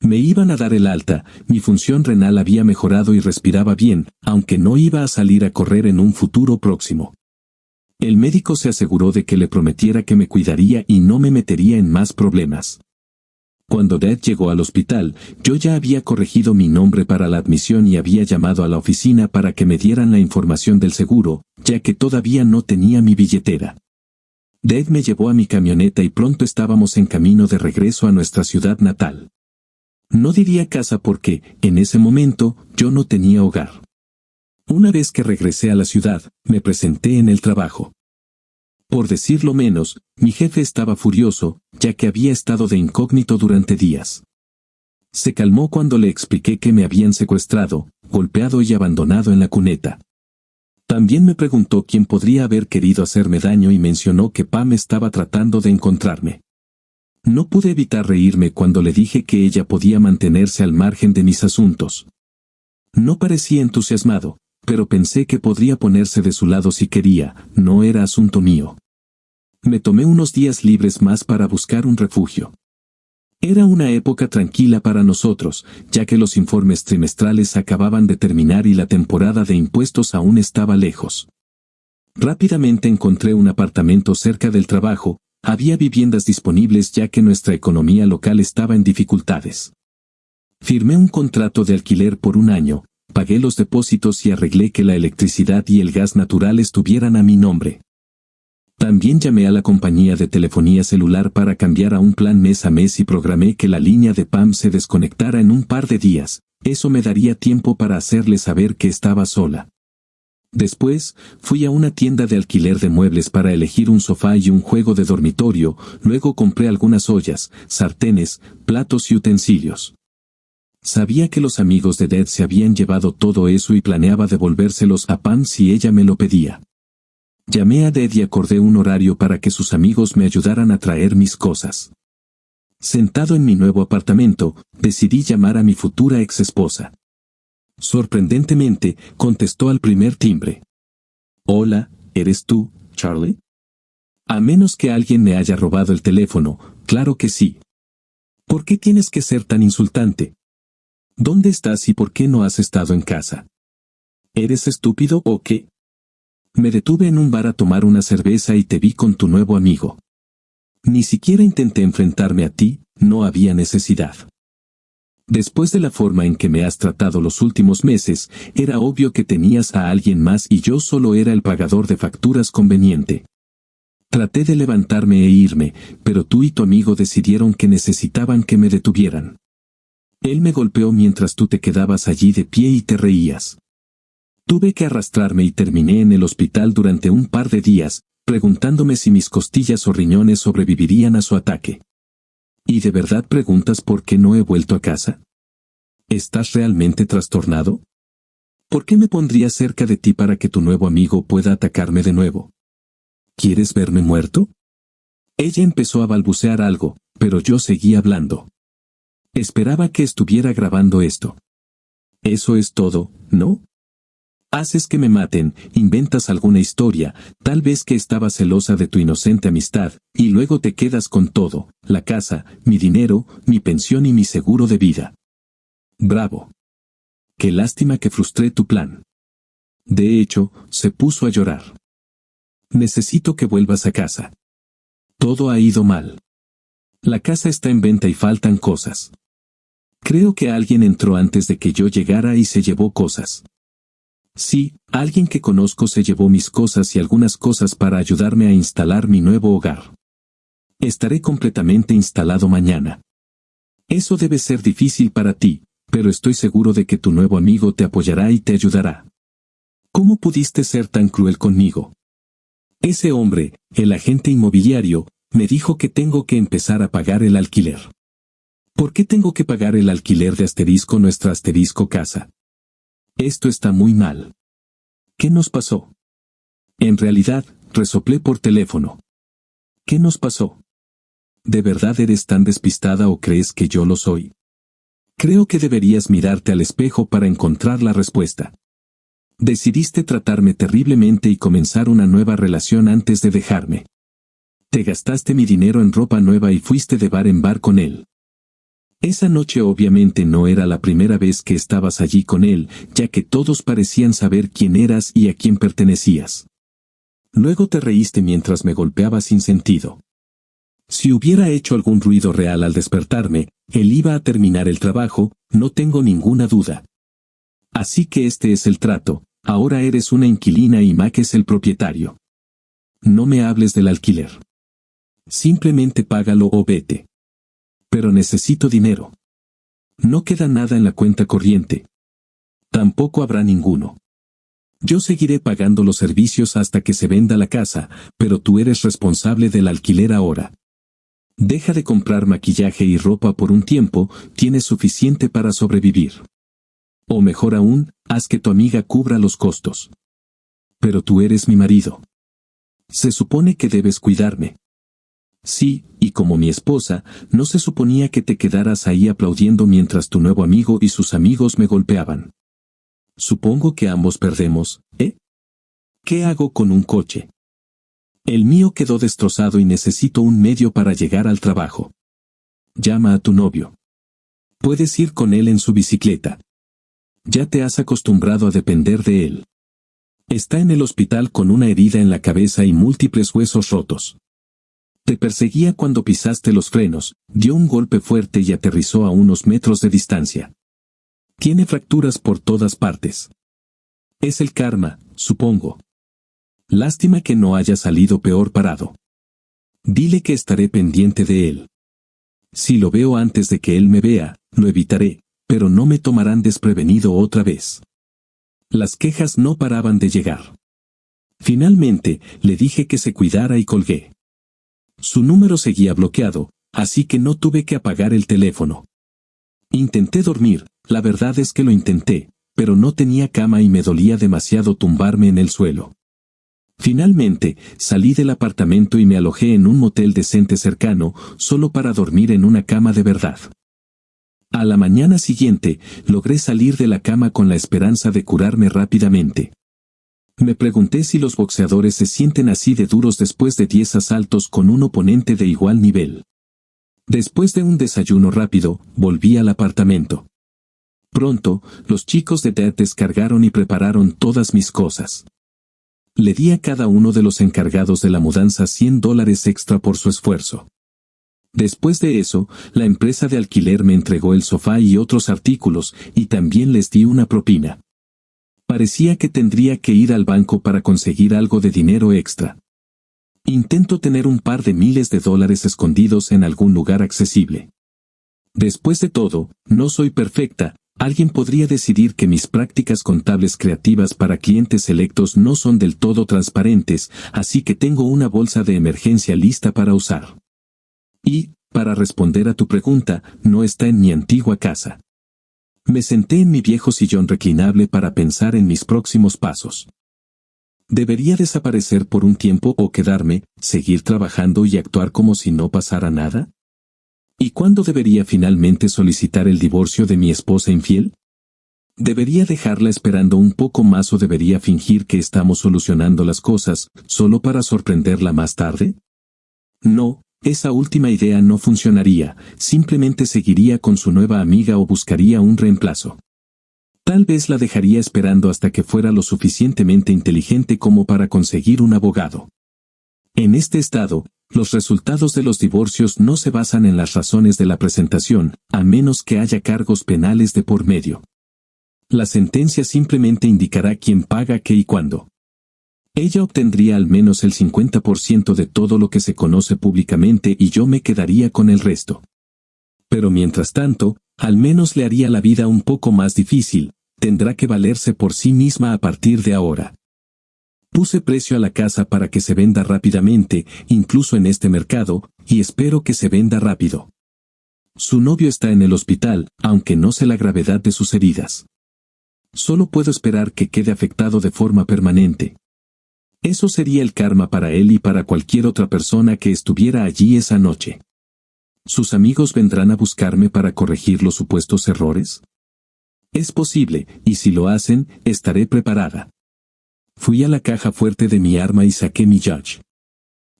Me iban a dar el alta, mi función renal había mejorado y respiraba bien, aunque no iba a salir a correr en un futuro próximo. El médico se aseguró de que le prometiera que me cuidaría y no me metería en más problemas. Cuando Dad llegó al hospital, yo ya había corregido mi nombre para la admisión y había llamado a la oficina para que me dieran la información del seguro, ya que todavía no tenía mi billetera. Dad me llevó a mi camioneta y pronto estábamos en camino de regreso a nuestra ciudad natal. No diría casa porque, en ese momento, yo no tenía hogar. Una vez que regresé a la ciudad, me presenté en el trabajo. Por decirlo menos, mi jefe estaba furioso, ya que había estado de incógnito durante días. Se calmó cuando le expliqué que me habían secuestrado, golpeado y abandonado en la cuneta. También me preguntó quién podría haber querido hacerme daño y mencionó que Pam estaba tratando de encontrarme. No pude evitar reírme cuando le dije que ella podía mantenerse al margen de mis asuntos. No parecía entusiasmado, pero pensé que podría ponerse de su lado si quería, no era asunto mío. Me tomé unos días libres más para buscar un refugio. Era una época tranquila para nosotros, ya que los informes trimestrales acababan de terminar y la temporada de impuestos aún estaba lejos. Rápidamente encontré un apartamento cerca del trabajo. Había viviendas disponibles ya que nuestra economía local estaba en dificultades. Firmé un contrato de alquiler por un año, pagué los depósitos y arreglé que la electricidad y el gas natural estuvieran a mi nombre. También llamé a la compañía de telefonía celular para cambiar a un plan mes a mes y programé que la línea de Pam se desconectara en un par de días, eso me daría tiempo para hacerle saber que estaba sola. Después, fui a una tienda de alquiler de muebles para elegir un sofá y un juego de dormitorio, luego compré algunas ollas, sartenes, platos y utensilios. Sabía que los amigos de Dad se habían llevado todo eso y planeaba devolvérselos a Pam si ella me lo pedía. Llamé a Dad y acordé un horario para que sus amigos me ayudaran a traer mis cosas. Sentado en mi nuevo apartamento, decidí llamar a mi futura exesposa. Sorprendentemente, contestó al primer timbre. Hola, ¿eres tú, Charlie? A menos que alguien me haya robado el teléfono, claro que sí. ¿Por qué tienes que ser tan insultante? ¿Dónde estás y por qué no has estado en casa? ¿Eres estúpido o qué? Me detuve en un bar a tomar una cerveza y te vi con tu nuevo amigo. Ni siquiera intenté enfrentarme a ti, no había necesidad. Después de la forma en que me has tratado los últimos meses, era obvio que tenías a alguien más y yo solo era el pagador de facturas conveniente. Traté de levantarme e irme, pero tú y tu amigo decidieron que necesitaban que me detuvieran. Él me golpeó mientras tú te quedabas allí de pie y te reías. Tuve que arrastrarme y terminé en el hospital durante un par de días, preguntándome si mis costillas o riñones sobrevivirían a su ataque. ¿Y de verdad preguntas por qué no he vuelto a casa? ¿Estás realmente trastornado? ¿Por qué me pondría cerca de ti para que tu nuevo amigo pueda atacarme de nuevo? ¿Quieres verme muerto? Ella empezó a balbucear algo, pero yo seguí hablando. Esperaba que estuviera grabando esto. Eso es todo, ¿no? Haces que me maten, inventas alguna historia, tal vez que estaba celosa de tu inocente amistad, y luego te quedas con todo, la casa, mi dinero, mi pensión y mi seguro de vida. Bravo. Qué lástima que frustré tu plan. De hecho, se puso a llorar. Necesito que vuelvas a casa. Todo ha ido mal. La casa está en venta y faltan cosas. Creo que alguien entró antes de que yo llegara y se llevó cosas. Sí, alguien que conozco se llevó mis cosas y algunas cosas para ayudarme a instalar mi nuevo hogar. Estaré completamente instalado mañana. Eso debe ser difícil para ti, pero estoy seguro de que tu nuevo amigo te apoyará y te ayudará. ¿Cómo pudiste ser tan cruel conmigo? Ese hombre, el agente inmobiliario, me dijo que tengo que empezar a pagar el alquiler. ¿Por qué tengo que pagar el alquiler de nuestra casa? Esto está muy mal. ¿Qué nos pasó? En realidad, resoplé por teléfono. ¿Qué nos pasó? ¿De verdad eres tan despistada o crees que yo lo soy? Creo que deberías mirarte al espejo para encontrar la respuesta. Decidiste tratarme terriblemente y comenzar una nueva relación antes de dejarme. Te gastaste mi dinero en ropa nueva y fuiste de bar en bar con él. Esa noche obviamente no era la primera vez que estabas allí con él, ya que todos parecían saber quién eras y a quién pertenecías. Luego te reíste mientras me golpeaba sin sentido. Si hubiera hecho algún ruido real al despertarme, él iba a terminar el trabajo, no tengo ninguna duda. Así que este es el trato, ahora eres una inquilina y Mac es el propietario. No me hables del alquiler. Simplemente págalo o vete. Pero necesito dinero. No queda nada en la cuenta corriente. Tampoco habrá ninguno. Yo seguiré pagando los servicios hasta que se venda la casa, pero tú eres responsable del alquiler ahora. Deja de comprar maquillaje y ropa por un tiempo, tienes suficiente para sobrevivir. O mejor aún, haz que tu amiga cubra los costos. Pero tú eres mi marido. Se supone que debes cuidarme. Sí, y como mi esposa, no se suponía que te quedaras ahí aplaudiendo mientras tu nuevo amigo y sus amigos me golpeaban. Supongo que ambos perdemos, ¿eh? ¿Qué hago con un coche? El mío quedó destrozado y necesito un medio para llegar al trabajo. Llama a tu novio. Puedes ir con él en su bicicleta. Ya te has acostumbrado a depender de él. Está en el hospital con una herida en la cabeza y múltiples huesos rotos. Te perseguía cuando pisaste los frenos, dio un golpe fuerte y aterrizó a unos metros de distancia. Tiene fracturas por todas partes. Es el karma, supongo. Lástima que no haya salido peor parado. Dile que estaré pendiente de él. Si lo veo antes de que él me vea, lo evitaré, pero no me tomarán desprevenido otra vez. Las quejas no paraban de llegar. Finalmente, le dije que se cuidara y colgué. Su número seguía bloqueado, así que no tuve que apagar el teléfono. Intenté dormir, la verdad es que lo intenté, pero no tenía cama y me dolía demasiado tumbarme en el suelo. Finalmente, salí del apartamento y me alojé en un motel decente cercano, solo para dormir en una cama de verdad. A la mañana siguiente, logré salir de la cama con la esperanza de curarme rápidamente. Me pregunté si los boxeadores se sienten así de duros después de 10 asaltos con un oponente de igual nivel. Después de un desayuno rápido, volví al apartamento. Pronto, los chicos de Dead descargaron y prepararon todas mis cosas. Le di a cada uno de los encargados de la mudanza $100 extra por su esfuerzo. Después de eso, la empresa de alquiler me entregó el sofá y otros artículos, y también les di una propina. Parecía que tendría que ir al banco para conseguir algo de dinero extra. Intento tener un par de miles de dólares escondidos en algún lugar accesible. Después de todo, no soy perfecta, Alguien podría decidir que mis prácticas contables creativas para clientes selectos no son del todo transparentes, así que tengo una bolsa de emergencia lista para usar. Y, para responder a tu pregunta, no está en mi antigua casa. Me senté en mi viejo sillón reclinable para pensar en mis próximos pasos. ¿Debería desaparecer por un tiempo o quedarme, seguir trabajando y actuar como si no pasara nada? ¿Y cuándo debería finalmente solicitar el divorcio de mi esposa infiel? ¿Debería dejarla esperando un poco más o debería fingir que estamos solucionando las cosas, solo para sorprenderla más tarde? No, esa última idea no funcionaría, simplemente seguiría con su nueva amiga o buscaría un reemplazo. Tal vez la dejaría esperando hasta que fuera lo suficientemente inteligente como para conseguir un abogado. En este estado, los resultados de los divorcios no se basan en las razones de la presentación, a menos que haya cargos penales de por medio. La sentencia simplemente indicará quién paga qué y cuándo. Ella obtendría al menos el 50% de todo lo que se conoce públicamente y yo me quedaría con el resto. Pero mientras tanto, al menos le haría la vida un poco más difícil, tendrá que valerse por sí misma a partir de ahora. Puse precio a la casa para que se venda rápidamente, incluso en este mercado, y espero que se venda rápido. Su novio está en el hospital, aunque no sé la gravedad de sus heridas. Solo puedo esperar que quede afectado de forma permanente. Eso sería el karma para él y para cualquier otra persona que estuviera allí esa noche. ¿Sus amigos vendrán a buscarme para corregir los supuestos errores? Es posible, y si lo hacen, estaré preparada. Fui a la caja fuerte de mi arma y saqué mi Judge.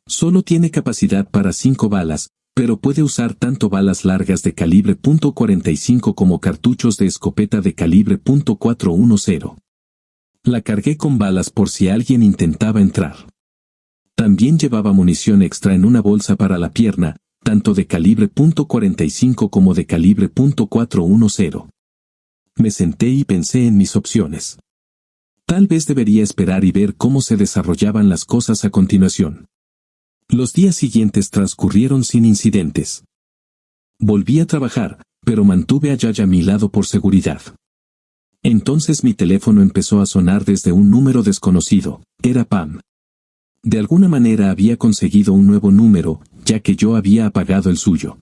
Solo tiene capacidad para 5 balas, pero puede usar tanto balas largas de calibre .45 como cartuchos de escopeta de calibre .410. La cargué con balas por si alguien intentaba entrar. También llevaba munición extra en una bolsa para la pierna, tanto de calibre .45 como de calibre .410. Me senté y pensé en mis opciones. Tal vez debería esperar y ver cómo se desarrollaban las cosas a continuación. Los días siguientes transcurrieron sin incidentes. Volví a trabajar, pero mantuve a Yaya a mi lado por seguridad. Entonces mi teléfono empezó a sonar desde un número desconocido, era Pam. De alguna manera había conseguido un nuevo número, ya que yo había apagado el suyo.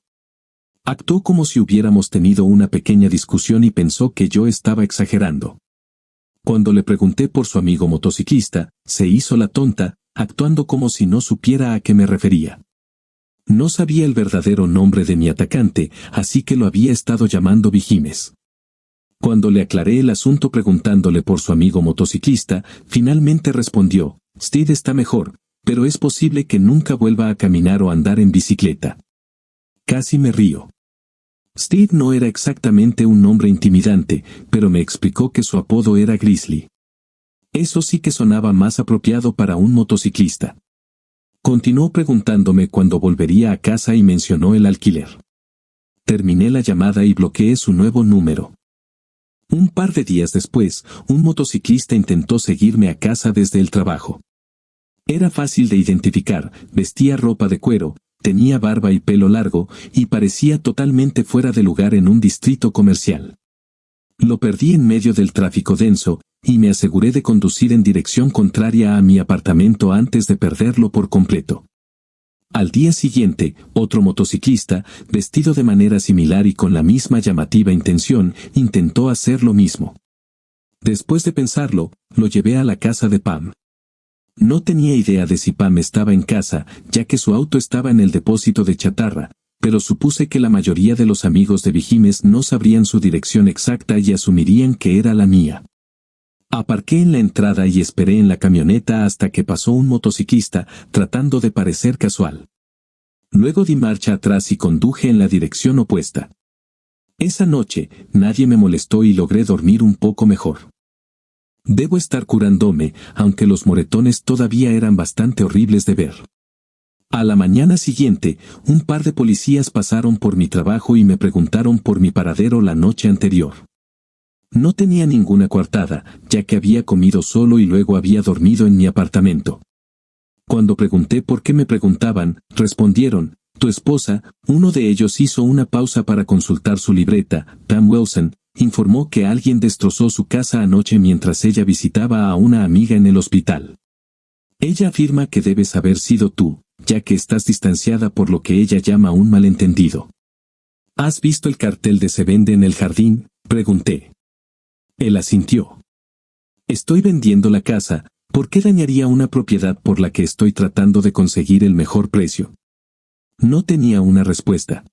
Actuó como si hubiéramos tenido una pequeña discusión y pensó que yo estaba exagerando. Cuando le pregunté por su amigo motociclista, se hizo la tonta, actuando como si no supiera a qué me refería. No sabía el verdadero nombre de mi atacante, así que lo había estado llamando Vigimes. Cuando le aclaré el asunto preguntándole por su amigo motociclista, finalmente respondió, Steve está mejor, pero es posible que nunca vuelva a caminar o andar en bicicleta. Casi me río. Steve no era exactamente un nombre intimidante, pero me explicó que su apodo era Grizzly. Eso sí que sonaba más apropiado para un motociclista. Continuó preguntándome cuándo volvería a casa y mencionó el alquiler. Terminé la llamada y bloqueé su nuevo número. Un par de días después, un motociclista intentó seguirme a casa desde el trabajo. Era fácil de identificar, vestía ropa de cuero, tenía barba y pelo largo, y parecía totalmente fuera de lugar en un distrito comercial. Lo perdí en medio del tráfico denso, y me aseguré de conducir en dirección contraria a mi apartamento antes de perderlo por completo. Al día siguiente, otro motociclista, vestido de manera similar y con la misma llamativa intención, intentó hacer lo mismo. Después de pensarlo, lo llevé a la casa de Pam. No tenía idea de si Pam estaba en casa, ya que su auto estaba en el depósito de chatarra, pero supuse que la mayoría de los amigos de Vigimes no sabrían su dirección exacta y asumirían que era la mía. Aparqué en la entrada y esperé en la camioneta hasta que pasó un motociclista, tratando de parecer casual. Luego di marcha atrás y conduje en la dirección opuesta. Esa noche, nadie me molestó y logré dormir un poco mejor. Debo estar curándome, aunque los moretones todavía eran bastante horribles de ver. A la mañana siguiente, un par de policías pasaron por mi trabajo y me preguntaron por mi paradero la noche anterior. No tenía ninguna coartada, ya que había comido solo y luego había dormido en mi apartamento. Cuando pregunté por qué me preguntaban, respondieron, tu esposa. Uno de ellos hizo una pausa para consultar su libreta, Pam Wilson, informó que alguien destrozó su casa anoche mientras ella visitaba a una amiga en el hospital. Ella afirma que debes haber sido tú, ya que estás distanciada por lo que ella llama un malentendido. ¿Has visto el cartel de "se vende en el jardín?", pregunté. Él asintió. Estoy vendiendo la casa, ¿por qué dañaría una propiedad por la que estoy tratando de conseguir el mejor precio? No tenía una respuesta.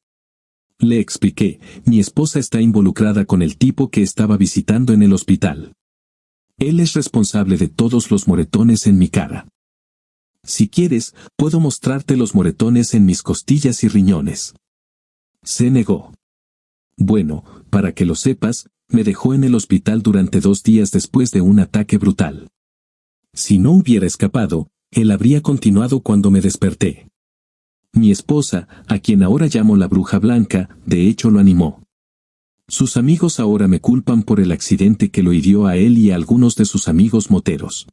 Le expliqué, mi esposa está involucrada con el tipo que estaba visitando en el hospital. Él es responsable de todos los moretones en mi cara. Si quieres, puedo mostrarte los moretones en mis costillas y riñones. Se negó. Bueno, para que lo sepas, me dejó en el hospital durante 2 días después de un ataque brutal. Si no hubiera escapado, él habría continuado cuando me desperté. Mi esposa, a quien ahora llamo la bruja blanca, de hecho lo animó. Sus amigos ahora me culpan por el accidente que lo hirió a él y a algunos de sus amigos moteros.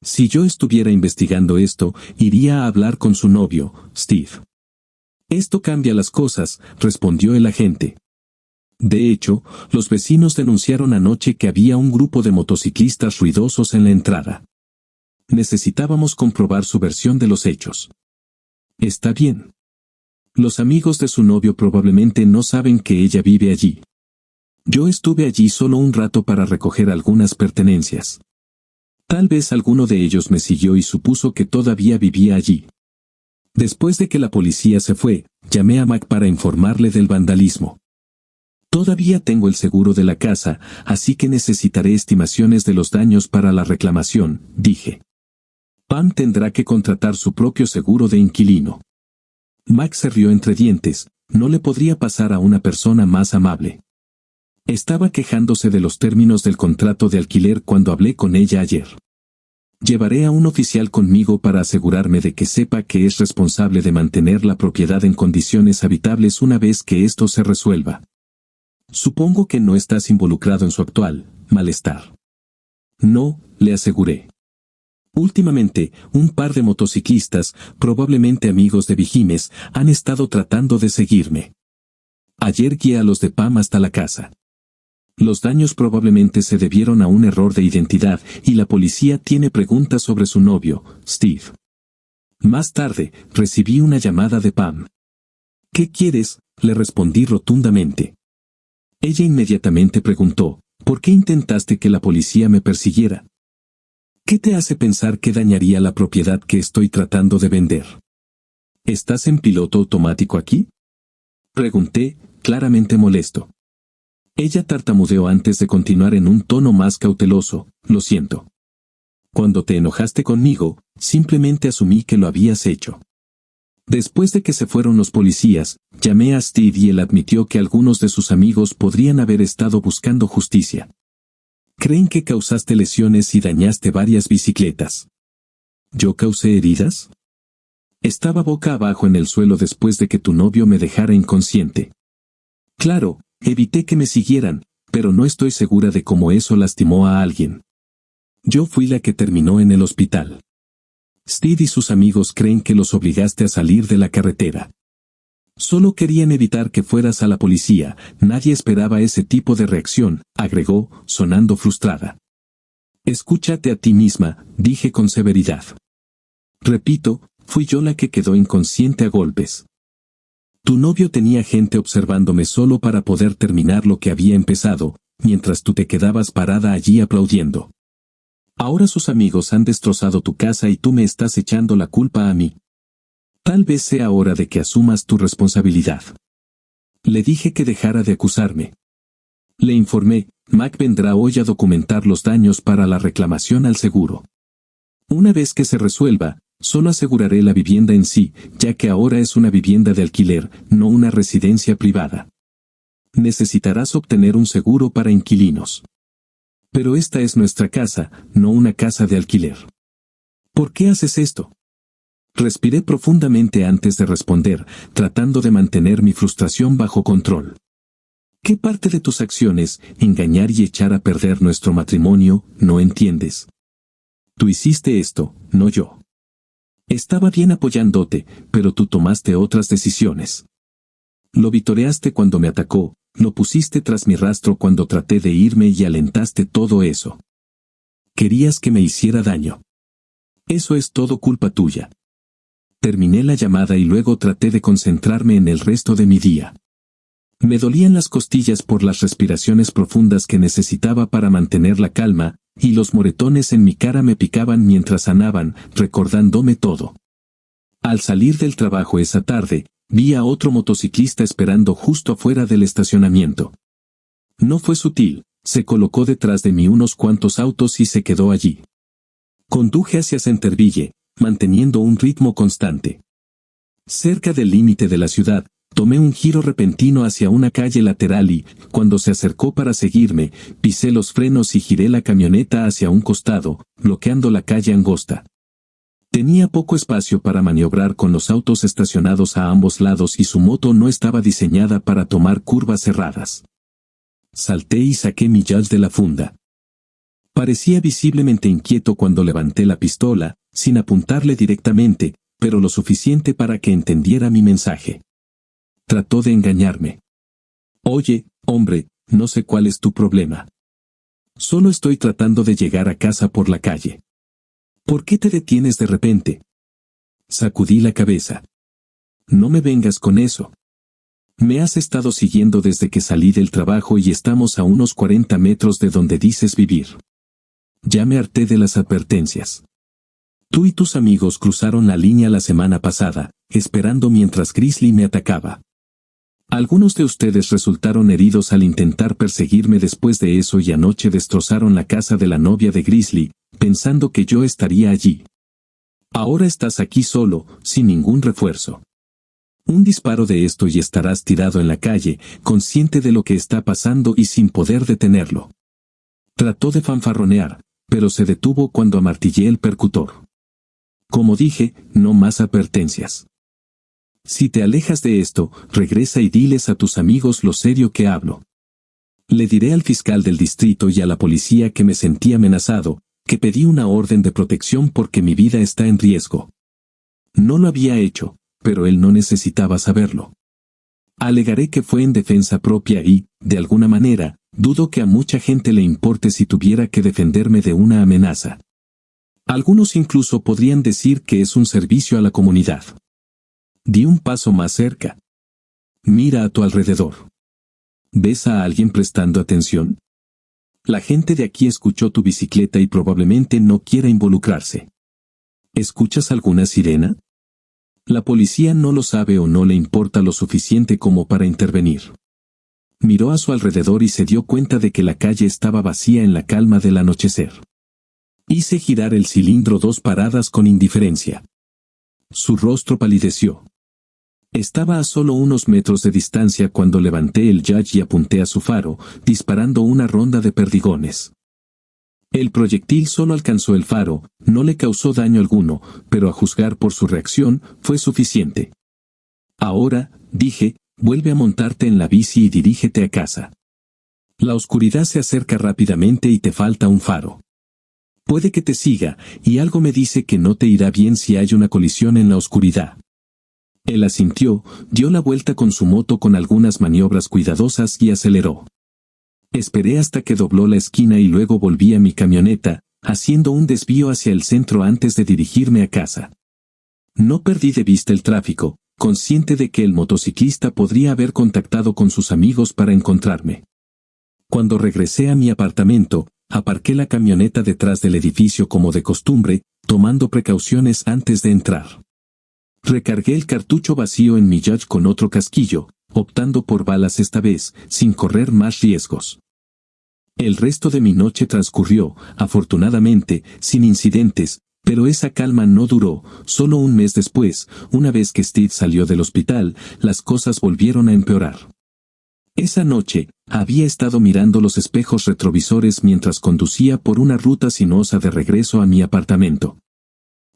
Si yo estuviera investigando esto, iría a hablar con su novio, Steve. Esto cambia las cosas, respondió el agente. De hecho, los vecinos denunciaron anoche que había un grupo de motociclistas ruidosos en la entrada. Necesitábamos comprobar su versión de los hechos. Está bien. Los amigos de su novio probablemente no saben que ella vive allí. Yo estuve allí solo un rato para recoger algunas pertenencias. Tal vez alguno de ellos me siguió y supuso que todavía vivía allí. Después de que la policía se fue, llamé a Mac para informarle del vandalismo. Todavía tengo el seguro de la casa, así que necesitaré estimaciones de los daños para la reclamación, dije. Pam tendrá que contratar su propio seguro de inquilino. Mac se rió entre dientes, no le podría pasar a una persona más amable. Estaba quejándose de los términos del contrato de alquiler cuando hablé con ella ayer. Llevaré a un oficial conmigo para asegurarme de que sepa que es responsable de mantener la propiedad en condiciones habitables una vez que esto se resuelva. Supongo que no estás involucrado en su actual malestar. No, le aseguré. Últimamente, un par de motociclistas, probablemente amigos de Vigimes, han estado tratando de seguirme. Ayer guié a los de Pam hasta la casa. Los daños probablemente se debieron a un error de identidad y la policía tiene preguntas sobre su novio, Steve. Más tarde, recibí una llamada de Pam. ¿Qué quieres?, le respondí rotundamente. Ella inmediatamente preguntó, ¿por qué intentaste que la policía me persiguiera? ¿Qué te hace pensar que dañaría la propiedad que estoy tratando de vender? ¿Estás en piloto automático aquí?, pregunté, claramente molesto. Ella tartamudeó antes de continuar en un tono más cauteloso, lo siento. Cuando te enojaste conmigo, simplemente asumí que lo habías hecho. Después de que se fueron los policías, llamé a Steve y él admitió que algunos de sus amigos podrían haber estado buscando justicia. Creen que causaste lesiones y dañaste varias bicicletas. ¿Yo causé heridas? Estaba boca abajo en el suelo después de que tu novio me dejara inconsciente. Claro, evité que me siguieran, pero no estoy segura de cómo eso lastimó a alguien. Yo fui la que terminó en el hospital. Steve y sus amigos creen que los obligaste a salir de la carretera. Solo querían evitar que fueras a la policía, nadie esperaba ese tipo de reacción, agregó, sonando frustrada. Escúchate a ti misma, dije con severidad. Repito, fui yo la que quedó inconsciente a golpes. Tu novio tenía gente observándome solo para poder terminar lo que había empezado, mientras tú te quedabas parada allí aplaudiendo. Ahora sus amigos han destrozado tu casa y tú me estás echando la culpa a mí. Tal vez sea hora de que asumas tu responsabilidad. Le dije que dejara de acusarme. Le informé, Mac vendrá hoy a documentar los daños para la reclamación al seguro. Una vez que se resuelva, solo aseguraré la vivienda en sí, ya que ahora es una vivienda de alquiler, no una residencia privada. Necesitarás obtener un seguro para inquilinos. Pero esta es nuestra casa, no una casa de alquiler. ¿Por qué haces esto? Respiré profundamente antes de responder, tratando de mantener mi frustración bajo control. ¿Qué parte de tus acciones, engañar y echar a perder nuestro matrimonio, no entiendes? Tú hiciste esto, no yo. Estaba bien apoyándote, pero tú tomaste otras decisiones. Lo vitoreaste cuando me atacó, lo pusiste tras mi rastro cuando traté de irme y alentaste todo eso. Querías que me hiciera daño. Eso es todo culpa tuya. Terminé la llamada y luego traté de concentrarme en el resto de mi día. Me dolían las costillas por las respiraciones profundas que necesitaba para mantener la calma, y los moretones en mi cara me picaban mientras sanaban, recordándome todo. Al salir del trabajo esa tarde, vi a otro motociclista esperando justo afuera del estacionamiento. No fue sutil, se colocó detrás de mí unos cuantos autos y se quedó allí. Conduje hacia Centerville, manteniendo un ritmo constante. Cerca del límite de la ciudad, tomé un giro repentino hacia una calle lateral y, cuando se acercó para seguirme, pisé los frenos y giré la camioneta hacia un costado, bloqueando la calle angosta. Tenía poco espacio para maniobrar con los autos estacionados a ambos lados y su moto no estaba diseñada para tomar curvas cerradas. Salté y saqué mi Judge de la funda. Parecía visiblemente inquieto cuando levanté la pistola, sin apuntarle directamente, pero lo suficiente para que entendiera mi mensaje. Trató de engañarme. Oye, hombre, no sé cuál es tu problema. Solo estoy tratando de llegar a casa por la calle. ¿Por qué te detienes de repente? Sacudí la cabeza. No me vengas con eso. Me has estado siguiendo desde que salí del trabajo y estamos a unos 40 metros de donde dices vivir. Ya me harté de las advertencias. Tú y tus amigos cruzaron la línea la semana pasada, esperando mientras Grizzly me atacaba. Algunos de ustedes resultaron heridos al intentar perseguirme después de eso y anoche destrozaron la casa de la novia de Grizzly, pensando que yo estaría allí. Ahora estás aquí solo, sin ningún refuerzo. Un disparo de esto y estarás tirado en la calle, consciente de lo que está pasando y sin poder detenerlo. Trató de fanfarronear, pero se detuvo cuando amartillé el percutor. Como dije, no más advertencias. Si te alejas de esto, regresa y diles a tus amigos lo serio que hablo. Le diré al fiscal del distrito y a la policía que me sentí amenazado, que pedí una orden de protección porque mi vida está en riesgo. No lo había hecho, pero él no necesitaba saberlo. Alegaré que fue en defensa propia y, de alguna manera, dudo que a mucha gente le importe si tuviera que defenderme de una amenaza. Algunos incluso podrían decir que es un servicio a la comunidad. Di un paso más cerca. Mira a tu alrededor. ¿Ves a alguien prestando atención? La gente de aquí escuchó tu bicicleta y probablemente no quiera involucrarse. ¿Escuchas alguna sirena? La policía no lo sabe o no le importa lo suficiente como para intervenir. Miró a su alrededor y se dio cuenta de que la calle estaba vacía en la calma del anochecer. Hice girar el cilindro 2 paradas con indiferencia. Su rostro palideció. Estaba a solo unos metros de distancia cuando levanté el Judge y apunté a su faro, disparando una ronda de perdigones. El proyectil solo alcanzó el faro, no le causó daño alguno, pero a juzgar por su reacción, fue suficiente. Ahora, dije, vuelve a montarte en la bici y dirígete a casa. La oscuridad se acerca rápidamente y te falta un faro. Puede que te siga, y algo me dice que no te irá bien si hay una colisión en la oscuridad. Él asintió, dio la vuelta con su moto con algunas maniobras cuidadosas y aceleró. Esperé hasta que dobló la esquina y luego volví a mi camioneta, haciendo un desvío hacia el centro antes de dirigirme a casa. No perdí de vista el tráfico, consciente de que el motociclista podría haber contactado con sus amigos para encontrarme. Cuando regresé a mi apartamento, aparqué la camioneta detrás del edificio como de costumbre, tomando precauciones antes de entrar. Recargué el cartucho vacío en mi Judge con otro casquillo, optando por balas esta vez, sin correr más riesgos. El resto de mi noche transcurrió, afortunadamente, sin incidentes, pero esa calma no duró. Solo un mes después, una vez que Steve salió del hospital, las cosas volvieron a empeorar. Esa noche, había estado mirando los espejos retrovisores mientras conducía por una ruta sinuosa de regreso a mi apartamento.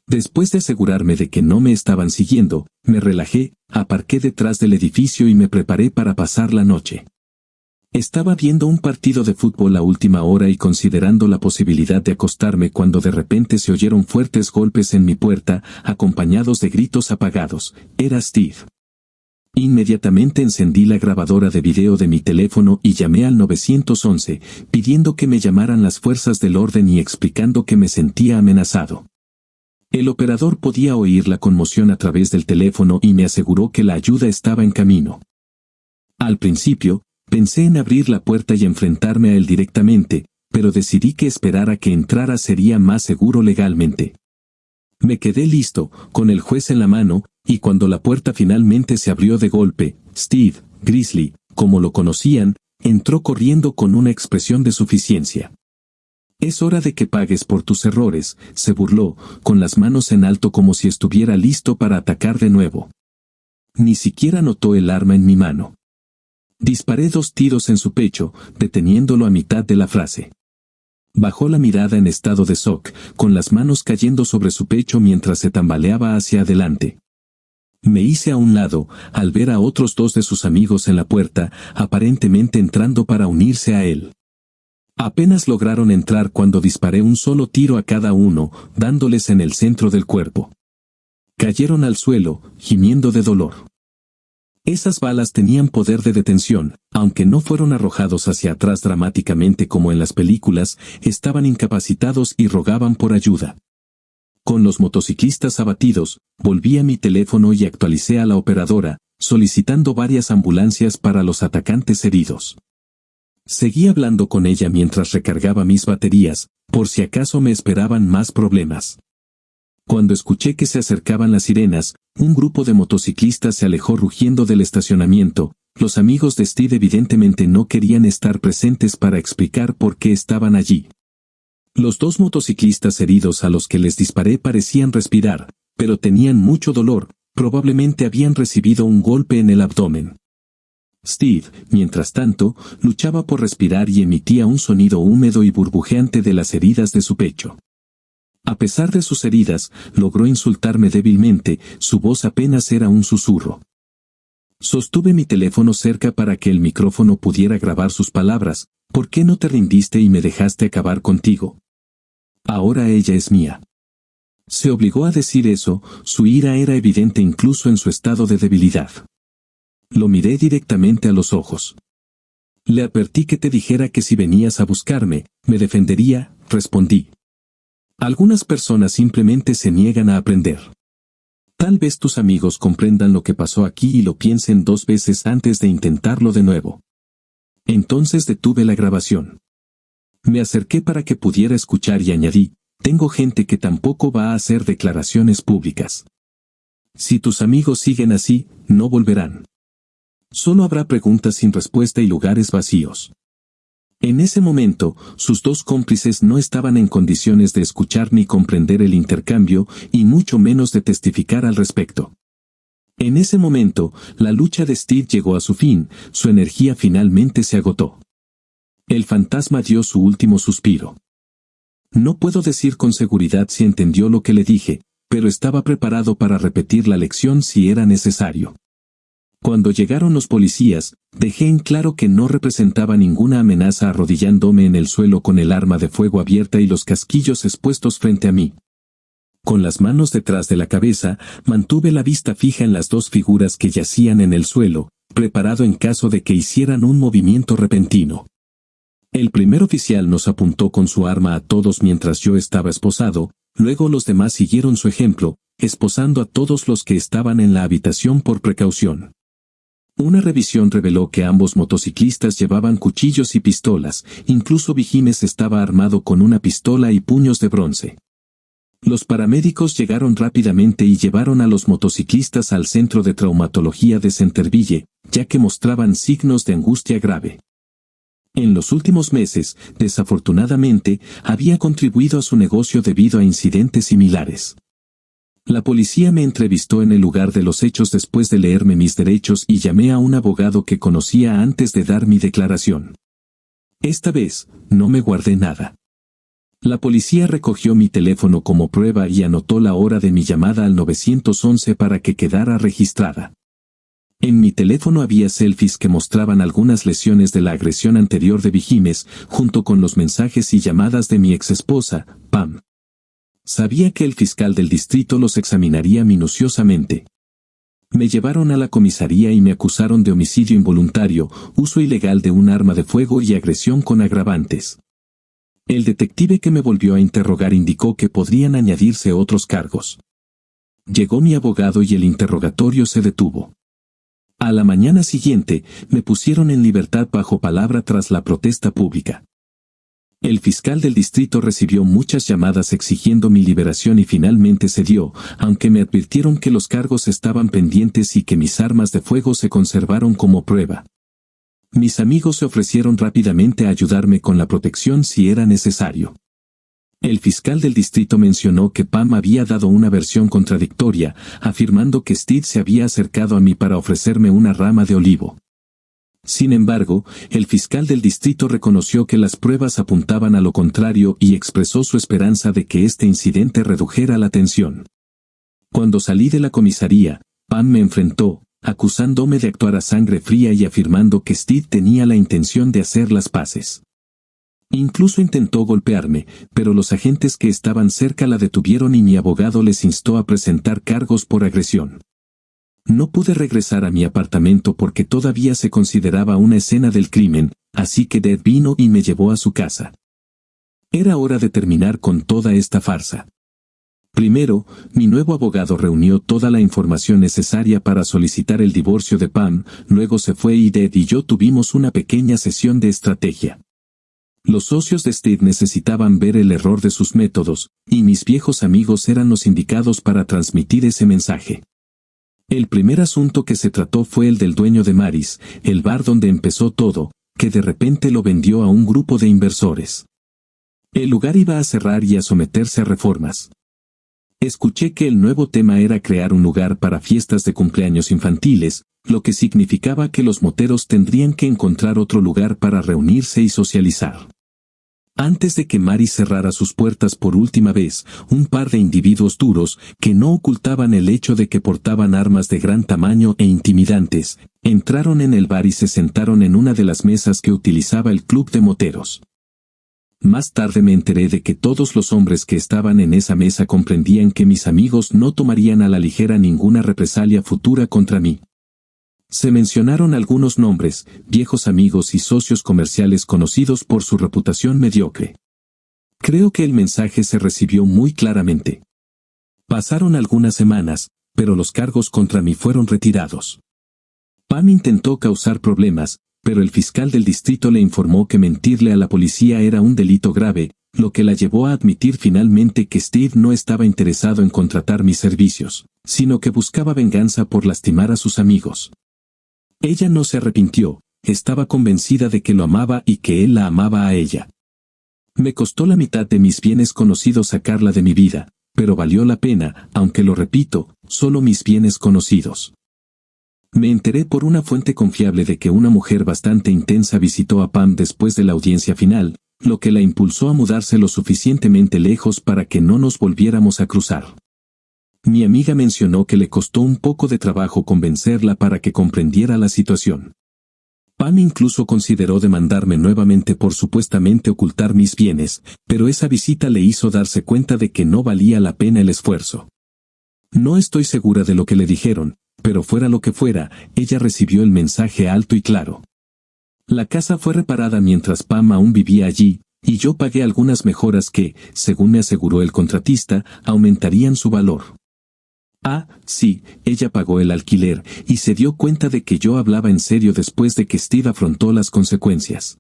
Después de asegurarme de que no me estaban siguiendo, me relajé, aparqué detrás del edificio y me preparé para pasar la noche. Estaba viendo un partido de fútbol a última hora y considerando la posibilidad de acostarme cuando de repente se oyeron fuertes golpes en mi puerta, acompañados de gritos apagados. Era Steve. Inmediatamente encendí la grabadora de video de mi teléfono y llamé al 911, pidiendo que me llamaran las fuerzas del orden y explicando que me sentía amenazado. El operador podía oír la conmoción a través del teléfono y me aseguró que la ayuda estaba en camino. Al principio, pensé en abrir la puerta y enfrentarme a él directamente, pero decidí que esperar a que entrara sería más seguro legalmente. Me quedé listo, con el juez en la mano, y cuando la puerta finalmente se abrió de golpe, Steve, Grizzly, como lo conocían, entró corriendo con una expresión de suficiencia. «Es hora de que pagues por tus errores», se burló, con las manos en alto como si estuviera listo para atacar de nuevo. Ni siquiera notó el arma en mi mano. Disparé 2 tiros en su pecho, deteniéndolo a mitad de la frase. Bajó la mirada en estado de shock, con las manos cayendo sobre su pecho mientras se tambaleaba hacia adelante. Me hice a un lado, al ver a otros 2 de sus amigos en la puerta, aparentemente entrando para unirse a él. Apenas lograron entrar cuando disparé un solo tiro a cada uno, dándoles en el centro del cuerpo. Cayeron al suelo, gimiendo de dolor. Esas balas tenían poder de detención, aunque no fueron arrojados hacia atrás dramáticamente como en las películas, estaban incapacitados y rogaban por ayuda. Con los motociclistas abatidos, volví a mi teléfono y actualicé a la operadora, solicitando varias ambulancias para los atacantes heridos. Seguí hablando con ella mientras recargaba mis baterías, por si acaso me esperaban más problemas. Cuando escuché que se acercaban las sirenas, un grupo de motociclistas se alejó rugiendo del estacionamiento. Los amigos de Steve evidentemente no querían estar presentes para explicar por qué estaban allí. Los 2 motociclistas heridos a los que les disparé parecían respirar, pero tenían mucho dolor, probablemente habían recibido un golpe en el abdomen. Steve, mientras tanto, luchaba por respirar y emitía un sonido húmedo y burbujeante de las heridas de su pecho. A pesar de sus heridas, logró insultarme débilmente, su voz apenas era un susurro. Sostuve mi teléfono cerca para que el micrófono pudiera grabar sus palabras. «¿Por qué no te rindiste y me dejaste acabar contigo? Ahora ella es mía». Se obligó a decir eso, su ira era evidente incluso en su estado de debilidad. Lo miré directamente a los ojos. «Le advertí que te dijera que si venías a buscarme, me defendería», respondí. Algunas personas simplemente se niegan a aprender. Tal vez tus amigos comprendan lo que pasó aquí y lo piensen 2 veces antes de intentarlo de nuevo. Entonces detuve la grabación. Me acerqué para que pudiera escuchar y añadí, tengo gente que tampoco va a hacer declaraciones públicas. Si tus amigos siguen así, no volverán. Solo habrá preguntas sin respuesta y lugares vacíos. En ese momento, sus 2 cómplices no estaban en condiciones de escuchar ni comprender el intercambio, y mucho menos de testificar al respecto. En ese momento, la lucha de Steve llegó a su fin, su energía finalmente se agotó. El fantasma dio su último suspiro. No puedo decir con seguridad si entendió lo que le dije, pero estaba preparado para repetir la lección si era necesario. Cuando llegaron los policías, dejé en claro que no representaba ninguna amenaza arrodillándome en el suelo con el arma de fuego abierta y los casquillos expuestos frente a mí. Con las manos detrás de la cabeza, mantuve la vista fija en las 2 figuras que yacían en el suelo, preparado en caso de que hicieran un movimiento repentino. El primer oficial nos apuntó con su arma a todos mientras yo estaba esposado, luego los demás siguieron su ejemplo, esposando a todos los que estaban en la habitación por precaución. Una revisión reveló que ambos motociclistas llevaban cuchillos y pistolas, incluso Vigimes estaba armado con una pistola y puños de bronce. Los paramédicos llegaron rápidamente y llevaron a los motociclistas al centro de traumatología de Centerville, ya que mostraban signos de angustia grave. En los últimos meses, desafortunadamente, había contribuido a su negocio debido a incidentes similares. La policía me entrevistó en el lugar de los hechos después de leerme mis derechos y llamé a un abogado que conocía antes de dar mi declaración. Esta vez, no me guardé nada. La policía recogió mi teléfono como prueba y anotó la hora de mi llamada al 911 para que quedara registrada. En mi teléfono había selfies que mostraban algunas lesiones de la agresión anterior de Vigimes, junto con los mensajes y llamadas de mi exesposa, Pam. Sabía que el fiscal del distrito los examinaría minuciosamente. Me llevaron a la comisaría y me acusaron de homicidio involuntario, uso ilegal de un arma de fuego y agresión con agravantes. El detective que me volvió a interrogar indicó que podrían añadirse otros cargos. Llegó mi abogado y el interrogatorio se detuvo. A la mañana siguiente, me pusieron en libertad bajo palabra tras la protesta pública. El fiscal del distrito recibió muchas llamadas exigiendo mi liberación y finalmente cedió, aunque me advirtieron que los cargos estaban pendientes y que mis armas de fuego se conservaron como prueba. Mis amigos se ofrecieron rápidamente a ayudarme con la protección si era necesario. El fiscal del distrito mencionó que Pam había dado una versión contradictoria, afirmando que Steve se había acercado a mí para ofrecerme una rama de olivo. Sin embargo, el fiscal del distrito reconoció que las pruebas apuntaban a lo contrario y expresó su esperanza de que este incidente redujera la tensión. Cuando salí de la comisaría, Pam me enfrentó, acusándome de actuar a sangre fría y afirmando que Steve tenía la intención de hacer las paces. Incluso intentó golpearme, pero los agentes que estaban cerca la detuvieron y mi abogado les instó a presentar cargos por agresión. No pude regresar a mi apartamento porque todavía se consideraba una escena del crimen, así que Dad vino y me llevó a su casa. Era hora de terminar con toda esta farsa. Primero, mi nuevo abogado reunió toda la información necesaria para solicitar el divorcio de Pam, luego se fue y Dad y yo tuvimos una pequeña sesión de estrategia. Los socios de Steve necesitaban ver el error de sus métodos, y mis viejos amigos eran los indicados para transmitir ese mensaje. El primer asunto que se trató fue el del dueño de Mary's, el bar donde empezó todo, que de repente lo vendió a un grupo de inversores. El lugar iba a cerrar y a someterse a reformas. Escuché que el nuevo tema era crear un lugar para fiestas de cumpleaños infantiles, lo que significaba que los moteros tendrían que encontrar otro lugar para reunirse y socializar. Antes de que Mary cerrara sus puertas por última vez, un par de individuos duros, que no ocultaban el hecho de que portaban armas de gran tamaño e intimidantes, entraron en el bar y se sentaron en una de las mesas que utilizaba el club de moteros. Más tarde me enteré de que todos los hombres que estaban en esa mesa comprendían que mis amigos no tomarían a la ligera ninguna represalia futura contra mí. Se mencionaron algunos nombres, viejos amigos y socios comerciales conocidos por su reputación mediocre. Creo que el mensaje se recibió muy claramente. Pasaron algunas semanas, pero los cargos contra mí fueron retirados. Pam intentó causar problemas, pero el fiscal del distrito le informó que mentirle a la policía era un delito grave, lo que la llevó a admitir finalmente que Steve no estaba interesado en contratar mis servicios, sino que buscaba venganza por lastimar a sus amigos. Ella no se arrepintió, estaba convencida de que lo amaba y que él la amaba a ella. Me costó la mitad de mis bienes conocidos sacarla de mi vida, pero valió la pena, aunque lo repito, solo mis bienes conocidos. Me enteré por una fuente confiable de que una mujer bastante intensa visitó a Pam después de la audiencia final, lo que la impulsó a mudarse lo suficientemente lejos para que no nos volviéramos a cruzar. Mi amiga mencionó que le costó un poco de trabajo convencerla para que comprendiera la situación. Pam incluso consideró demandarme nuevamente por supuestamente ocultar mis bienes, pero esa visita le hizo darse cuenta de que no valía la pena el esfuerzo. No estoy segura de lo que le dijeron, pero fuera lo que fuera, ella recibió el mensaje alto y claro. La casa fue reparada mientras Pam aún vivía allí, y yo pagué algunas mejoras que, según me aseguró el contratista, aumentarían su valor. Ah, sí, ella pagó el alquiler, y se dio cuenta de que yo hablaba en serio después de que Steve afrontó las consecuencias.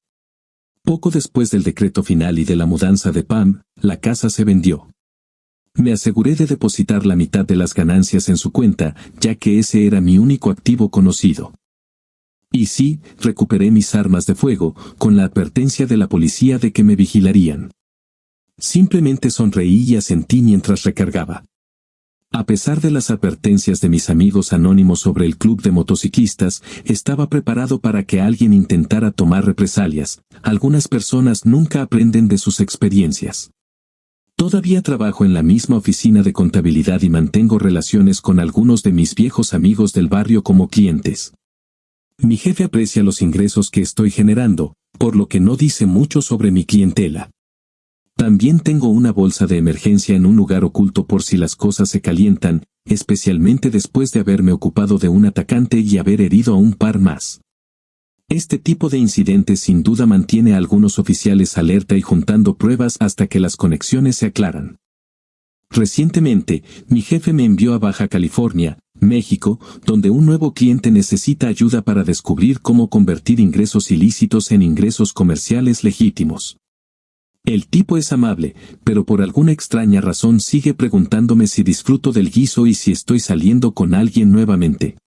Poco después del decreto final y de la mudanza de Pam, la casa se vendió. Me aseguré de depositar la mitad de las ganancias en su cuenta, ya que ese era mi único activo conocido. Y sí, recuperé mis armas de fuego, con la advertencia de la policía de que me vigilarían. Simplemente sonreí y asentí mientras recargaba. A pesar de las advertencias de mis amigos anónimos sobre el club de motociclistas, estaba preparado para que alguien intentara tomar represalias. Algunas personas nunca aprenden de sus experiencias. Todavía trabajo en la misma oficina de contabilidad y mantengo relaciones con algunos de mis viejos amigos del barrio como clientes. Mi jefe aprecia los ingresos que estoy generando, por lo que no dice mucho sobre mi clientela. También tengo una bolsa de emergencia en un lugar oculto por si las cosas se calientan, especialmente después de haberme ocupado de un atacante y haber herido a un par más. Este tipo de incidentes sin duda mantiene a algunos oficiales alerta y juntando pruebas hasta que las conexiones se aclaran. Recientemente, mi jefe me envió a Baja California, México, donde un nuevo cliente necesita ayuda para descubrir cómo convertir ingresos ilícitos en ingresos comerciales legítimos. El tipo es amable, pero por alguna extraña razón sigue preguntándome si disfruto del guiso y si estoy saliendo con alguien nuevamente.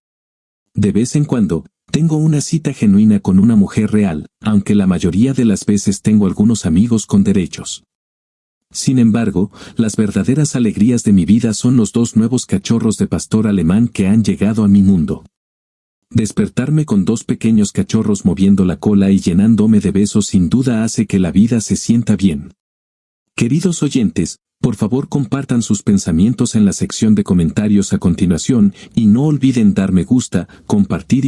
De vez en cuando, tengo una cita genuina con una mujer real, aunque la mayoría de las veces tengo algunos amigos con derechos. Sin embargo, las verdaderas alegrías de mi vida son los 2 nuevos cachorros de pastor alemán que han llegado a mi mundo. Despertarme con 2 pequeños cachorros moviendo la cola y llenándome de besos sin duda hace que la vida se sienta bien. Queridos oyentes, por favor compartan sus pensamientos en la sección de comentarios a continuación y no olviden dar me gusta, compartir y